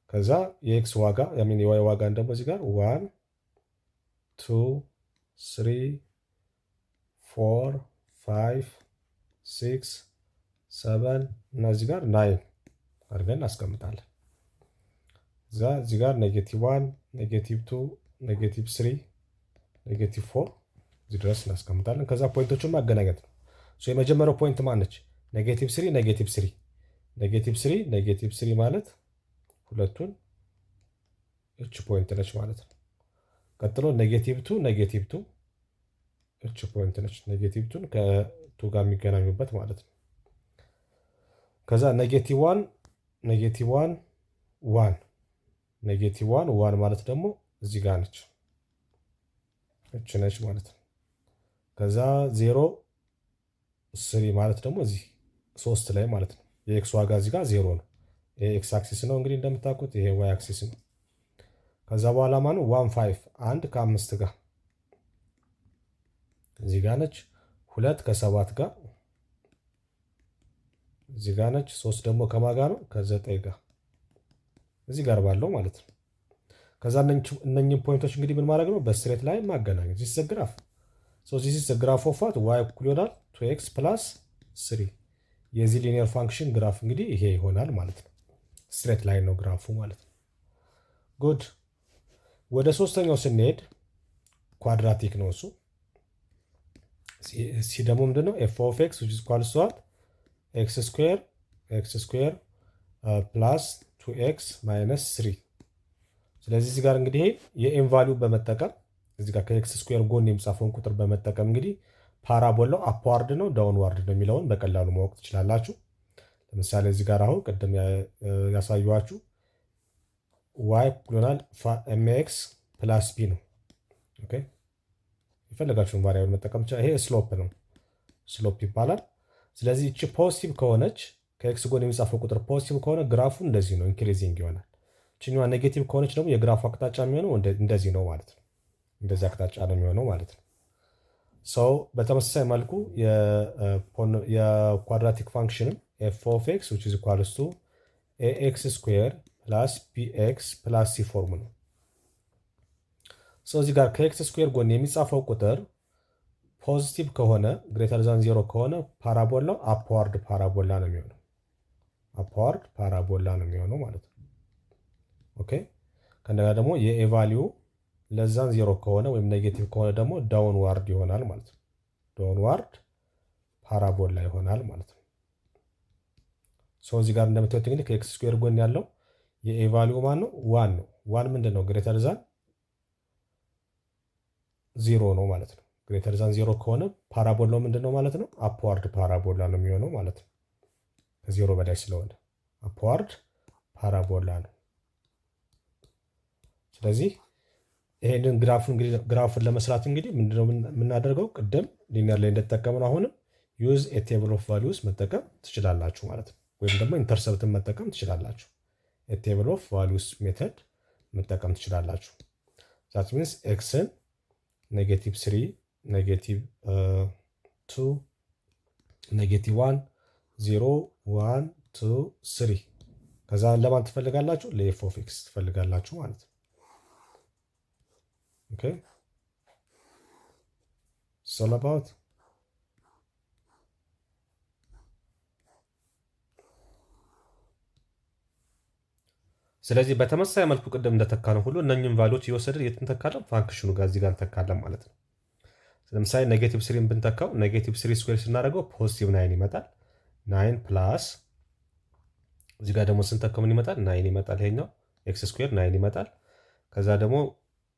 ከዛ የኤክስ ዋጋ የዋይ ዋጋን ደግሞ እዚህ ጋር 1 2 3 4 5 6 7 እና እዚህ ጋር 9 አድርገን እናስቀምጣለን። እዚህ ጋር ኔጌቲቭ 1 ኔጌቲቭ 2 ኔጌቲቭ 3 ኔጌቲቭ 4 እዚህ ድረስ እናስቀምጣለን። ከዛ ፖይንቶችን ማገናኘት ነው። የመጀመሪያው ፖይንት ማነች? ኔጌቲቭ 3 ኔጌቲቭ 3 ኔጌቲቭ 3 ኔጌቲቭ 3 ማለት ሁለቱን እች ፖይንት ነች ማለት ነው። ቀጥሎ ኔጌቲቭ 2 ኔጌቲቭ 2 እች ፖይንት ነች። ኔጌቲቭ 2 ከቱ ጋር የሚገናኙበት ማለት ነው። ከዛ ኔጌቲቭ 1 ኔጌቲቭ 1 1 ኔጌቲቭ 1 1 ማለት ደግሞ እዚህ ጋር ነች፣ እች ነች ማለት ነው። ከዛ 0 3 ማለት ደግሞ እዚህ 3 ላይ ማለት ነው። የኤክስ ዋጋ እዚህ ጋር 0 ነው። ይሄ ኤክስ አክሲስ ነው እንግዲህ እንደምታውቁት፣ ይሄ ዋይ አክሲስ ነው። ከዛ በኋላ ማነው 1 5 1 ከ5 ጋር እዚህ ጋር ነች። 2 ከ7 ጋር እዚህ ጋር ነች። 3 ደግሞ ከማጋ ነው ከ9 ጋር እዚህ ጋር ባለው ማለት ነው። ከዛ እነኚህን ፖይንቶች እንግዲህ ምን ማድረግ ነው? በስትሬት ላይ ማገናኘት። ዚስ ግራፍ ዚስ ግራፍ ኦፍ ዋት ዋይ እኩል ይሆናል 2x ፕላስ 3 የዚህ ሊኒየር ፋንክሽን ግራፍ እንግዲህ ይሄ ይሆናል ማለት ነው። ስትሬት ላይን ነው ግራፉ ማለት ነው። ጉድ። ወደ ሶስተኛው ስንሄድ ኳድራቲክ ነው እሱ። ሲ ደግሞ ምንድነው? ኤፍ ኦፍ ኤክስ which is equal to what? ኤክስ ስኩዌር ፕላስ 2x ማይነስ 3። ስለዚህ እዚህ ጋር እንግዲህ የኤን ቫሊዩ በመጠቀም እዚህ ጋር ከኤክስ ስኩዌር ጎን የሚጻፈውን ቁጥር በመጠቀም እንግዲህ ፓራቦላው አፕዋርድ ነው ዳውንዋርድ ነው የሚለውን በቀላሉ ማወቅ ትችላላችሁ። ለምሳሌ እዚህ ጋር አሁን ቅድም ያሳየኋችሁ ዋይ ይሆናል ኤምኤክስ ፕላስ ቢ ነው። ኦኬ የፈለጋችሁን ቫሪያብል መጠቀም ይችላል። ይሄ ስሎፕ ነው፣ ስሎፕ ይባላል። ስለዚህ እቺ ፖዚቲቭ ከሆነች ከኤክስ ጎን የሚጻፈው ቁጥር ፖዚቲቭ ከሆነ ግራፉ እንደዚህ ነው፣ ኢንክሪዚንግ ይሆናል። እችኛዋ ኔጌቲቭ ከሆነች ደግሞ የግራፉ አቅጣጫ የሚሆነው እንደዚህ ነው ማለት ነው። እንደዚህ አቅጣጫ ነው የሚሆነው ማለት ነው። ሰው በተመሳሳይ መልኩ የኳድራቲክ ፋንክሽንም ኤፍ ኦፍ ኤክስ ዊች ኢዝ ኢኳልስ ቱ ኤኤክስ ስኩዌር ፕላስ ቢኤክስ ፕላስ ሲ ፎርም ነው። እዚህ ጋር ከኤክስ ስኩዌር ጎን የሚጻፈው ቁጥር ፖዚቲቭ ከሆነ ግሬተር ዛን ዜሮ ከሆነ ፓራቦላው አፕዋርድ ፓራቦላ ነው የሚሆነው። አፕዋርድ ፓራቦላ ነው የሚሆነው ማለት ነው። ኦኬ ከእንደገና ደግሞ የኤ ቫሊዩ ለዛን ዜሮ ከሆነ ወይም ኔጌቲቭ ከሆነ ደግሞ ዳውንዋርድ ይሆናል ማለት ነው። ዳውንዋርድ ፓራቦላ ይሆናል ማለት ነው። እዚህ ጋር እንደምታዩት እንግዲህ ከኤክስ ስኩዌር ጎን ያለው የኤ ቫሊዩ ማን ነው? ዋን ነው። ዋን ምንድን ነው? ግሬተር ዛን ዜሮ ነው ማለት ነው። ግሬተር ዛን ዜሮ ከሆነ ፓራቦላው ምንድን ነው ማለት ነው? አፕዋርድ ፓራቦላ ነው የሚሆነው ማለት ነው። ከዜሮ በላይ ስለሆነ አፕዋርድ ፓራቦላ ነው። ስለዚህ ይሄንን ግራፉን ለመስራት እንግዲህ ምንድነው የምናደርገው? ቅድም ሊኒየር ላይ እንደተጠቀምን አሁንም ዩዝ ኤ ቴብል ኦፍ ቫሊዩስ መጠቀም ትችላላችሁ ማለት ነው። ወይም ደግሞ ኢንተርሰፕትን መጠቀም ትችላላችሁ። ኤ ቴብል ኦፍ ቫሊዩስ ሜተድ መጠቀም ትችላላችሁ። ዛት ሚንስ ኤክስን ኔጌቲቭ 3 ኔጌቲቭ 2 ኔጌቲቭ 1 0 1 2 3 ከዛ ለማን ትፈልጋላችሁ? ለኤፍ ኦፍ ኤክስ ትፈልጋላችሁ ማለት ነው። ኦኬ ሶል አባውት ስለዚህ በተመሳሳይ መልኩ ቅድም እንደተካነው ሁሉ እነኝም ቫሊዎች እየወሰድን የት እንተካለን? ፋንክሽኑ ጋር እዚህ ጋር እንተካለን ማለት ነው። ለምሳሌ ኔጌቲቭ 3 ብንተካው ኔጌቲቭ 3 ስኩዌር ስናደርገው ፖዚቲቭ 9 ይመጣል። 9 ፕላስ እዚህ ጋር ደግሞ ስንተካው ምን ይመጣል? 9 ይመጣል። ይሄኛው ኤክስ ስኩዌር 9 ይመጣል። ከዛ ደግሞ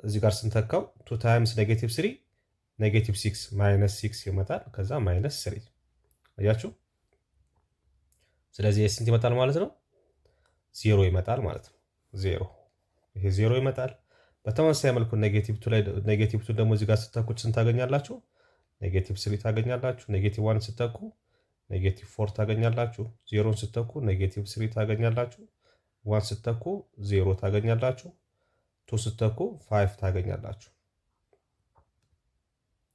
እዚህ ጋር ስንተካው 2 ታይምስ ኔጌቲቭ 3 ኔጌቲቭ 6 ማይነስ 6 ይመጣል። ከዛ ማይነስ 3 አያችሁ። ስለዚህ ስንት ይመጣል ማለት ነው? 0 ይመጣል ማለት ነው። 0 ይሄ 0 ይመጣል። በተመሳሳይ መልኩ ኔጌቲቭ 2 ላይ ኔጌቲቭ 2 ደግሞ እዚህ ጋር ስትተኩት ስንት ታገኛላችሁ? ኔጌቲቭ 3 ታገኛላችሁ። ኔጌቲቭ 1 ስትተኩ ኔጌቲቭ 4 ታገኛላችሁ። 0ን ስትተኩ ኔጌቲቭ 3 ታገኛላችሁ። 1 ስትተኩ 0 ታገኛላችሁ። 2 ስትተኩ 5 ታገኛላችሁ።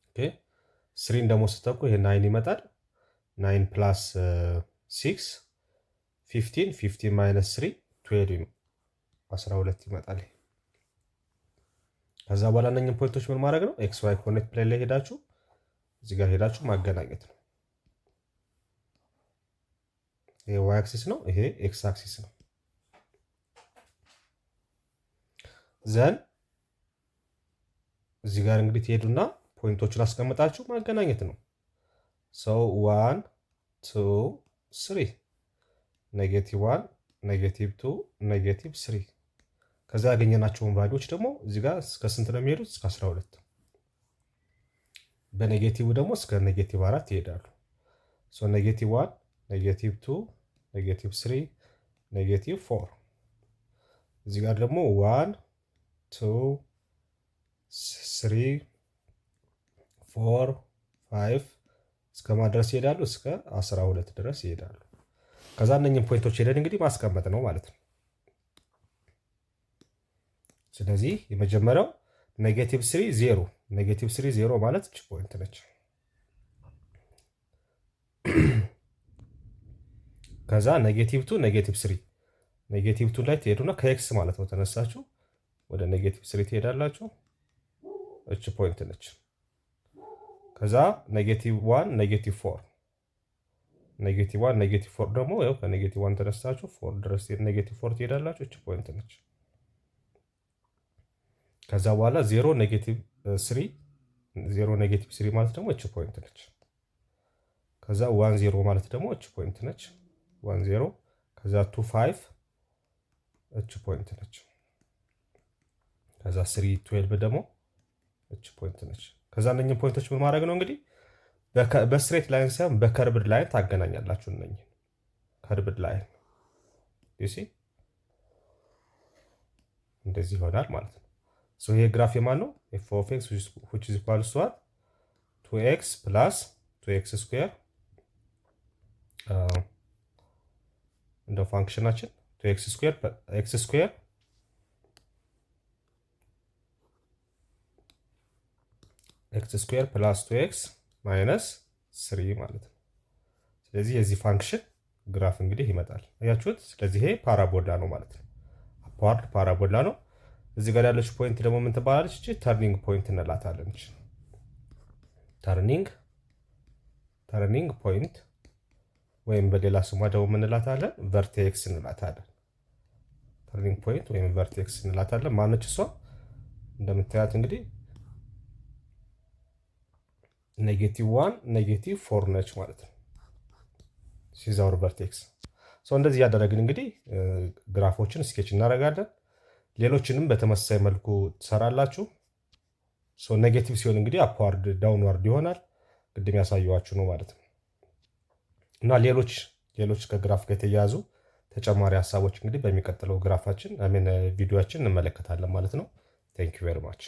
ኦኬ 3ን ደግሞ ስትተኩ ይሄ 9 ይመጣል። 9 ፕላስ 6 15 15 ማይነስ 3 12 ነው 12 ይመጣል። ከዛ በኋላ እነኝን ፖይንቶች ምን ማድረግ ነው? ኤክስ ዋይ ኮኔክት ፕሌን ላይ ሄዳችሁ እዚህ ጋር ሄዳችሁ ማገናኘት ነው። ይሄ ዋይ አክሲስ ነው፣ ይሄ ኤክስ አክሲስ ነው። ዘን እዚህ ጋር እንግዲህ ትሄዱና ፖይንቶቹን አስቀምጣችሁ ማገናኘት ነው። ሰው 1 2 3 ኔጌቲቭ 1 ኔጌቲቭ 2 ኔጌቲቭ 3 ከዛ ያገኘናቸውን ቫልዩዎች ደግሞ እዚህ ጋር እስከ ስንት ነው የሚሄዱት? እስከ 12። በኔጌቲቭ ደግሞ እስከ ኔጌቲቭ 4 ይሄዳሉ። ሶ ኔጌቲቭ 1 ኔጌቲቭ 2 ኔጌቲቭ 3 ኔጌቲቭ 4 እዚህ ጋር ደግሞ 1 2 3 4 5 እስከ ማድረስ ይሄዳሉ። እስከ 12 ድረስ ይሄዳሉ። ከዛ እነኝን ፖይንቶች ሄደን እንግዲህ ማስቀመጥ ነው ማለት ነው። ስለዚህ የመጀመሪያው ኔጌቲቭ 3 0 ኔጌቲቭ 3 0 ማለት እች ፖይንት ነች። ከዛ ኔጌቲቭ 2 ኔጌቲቭ 3 ኔጌቲቭ 2 ላይ ትሄዱና ከኤክስ ማለት ነው ተነሳችሁ ወደ ኔጌቲቭ 3 ትሄዳላችሁ። እች ፖይንት ነች። ከዛ ኔጌቲቭ 1 ኔጌቲቭ 4 ኔጌቲቭ 1 ኔጌቲቭ 4 ደግሞ ያው ከኔጌቲቭ 1 ተነሳችሁ 4 ድረስ ኔጌቲቭ 4 ትሄዳላችሁ። እች ፖይንት ነች። ከዛ በኋላ 0 ኔጌቲቭ 3 0 ኔጌቲቭ 3 ማለት ደግሞ እች ፖይንት ነች። ከዛ 1 0 ማለት ደግሞ እች ፖይንት ነች። 1 0 ከዛ 2 5 እች ፖይንት ነች። ከዛ 3 12 ደግሞ እች ፖይንት ነች። ከዛ እነኝህ ፖይንቶች ምን ማድረግ ነው እንግዲህ በስትሬት ላይን ሳይሆን በከርብድ ላይን ታገናኛላችሁ። እነኝህ ከርብድ ላይን ዩሲ እንደዚህ ይሆናል ማለት ነው። ይሄ ግራፍ የማን ነው? ኤፍ ኦፍ ኤክስ which is equals to 2x plus 2x ስኩዌር እንደ ፋንክሽናችን 2x ስኩዌር x ስኩዌር x ስኩዌር ፕላስ 2x ማይነስ 3 ማለት ነው። ስለዚህ የዚህ ፋንክሽን ግራፍ እንግዲህ ይመጣል። አያችሁት? ስለዚህ ይሄ ፓራቦላ ነው ማለት ነው። አፕዋርድ ፓራቦላ ነው። እዚህ ጋር ያለች ፖይንት ደግሞ ምን ትባላለች? እቺ ተርኒንግ ፖይንት እንላታለን። እቺ ተርኒንግ ፖይንት ወይም በሌላ ስሟ ደግሞ ምን እንላታለን? ቨርቴክስ እንላታለን። ተርኒንግ ፖይንት ወይም ቨርቴክስ እንላታለን። ማነች እሷ? እንደምታያት እንግዲህ -1 -4 ነች ማለት ነው። ሲዛውር ቨርቴክስ እንደዚህ ያደረግን እንግዲህ ግራፎችን ስኬች እናደርጋለን። ሌሎችንም በተመሳሳይ መልኩ ትሰራላችሁ። ኔጌቲቭ ሲሆን እንግዲህ አፕዋርድ ዳውንዋርድ ይሆናል። ቅድም ያሳየኋችሁ ነው ማለት ነው። እና ሌሎች ከግራፍ ጋር የተያያዙ ተጨማሪ ሀሳቦች እንግዲህ በሚቀጥለው ቪዲዮአችን እንመለከታለን ማለት ነው። ቴንክ ዩ ቬሪ ማች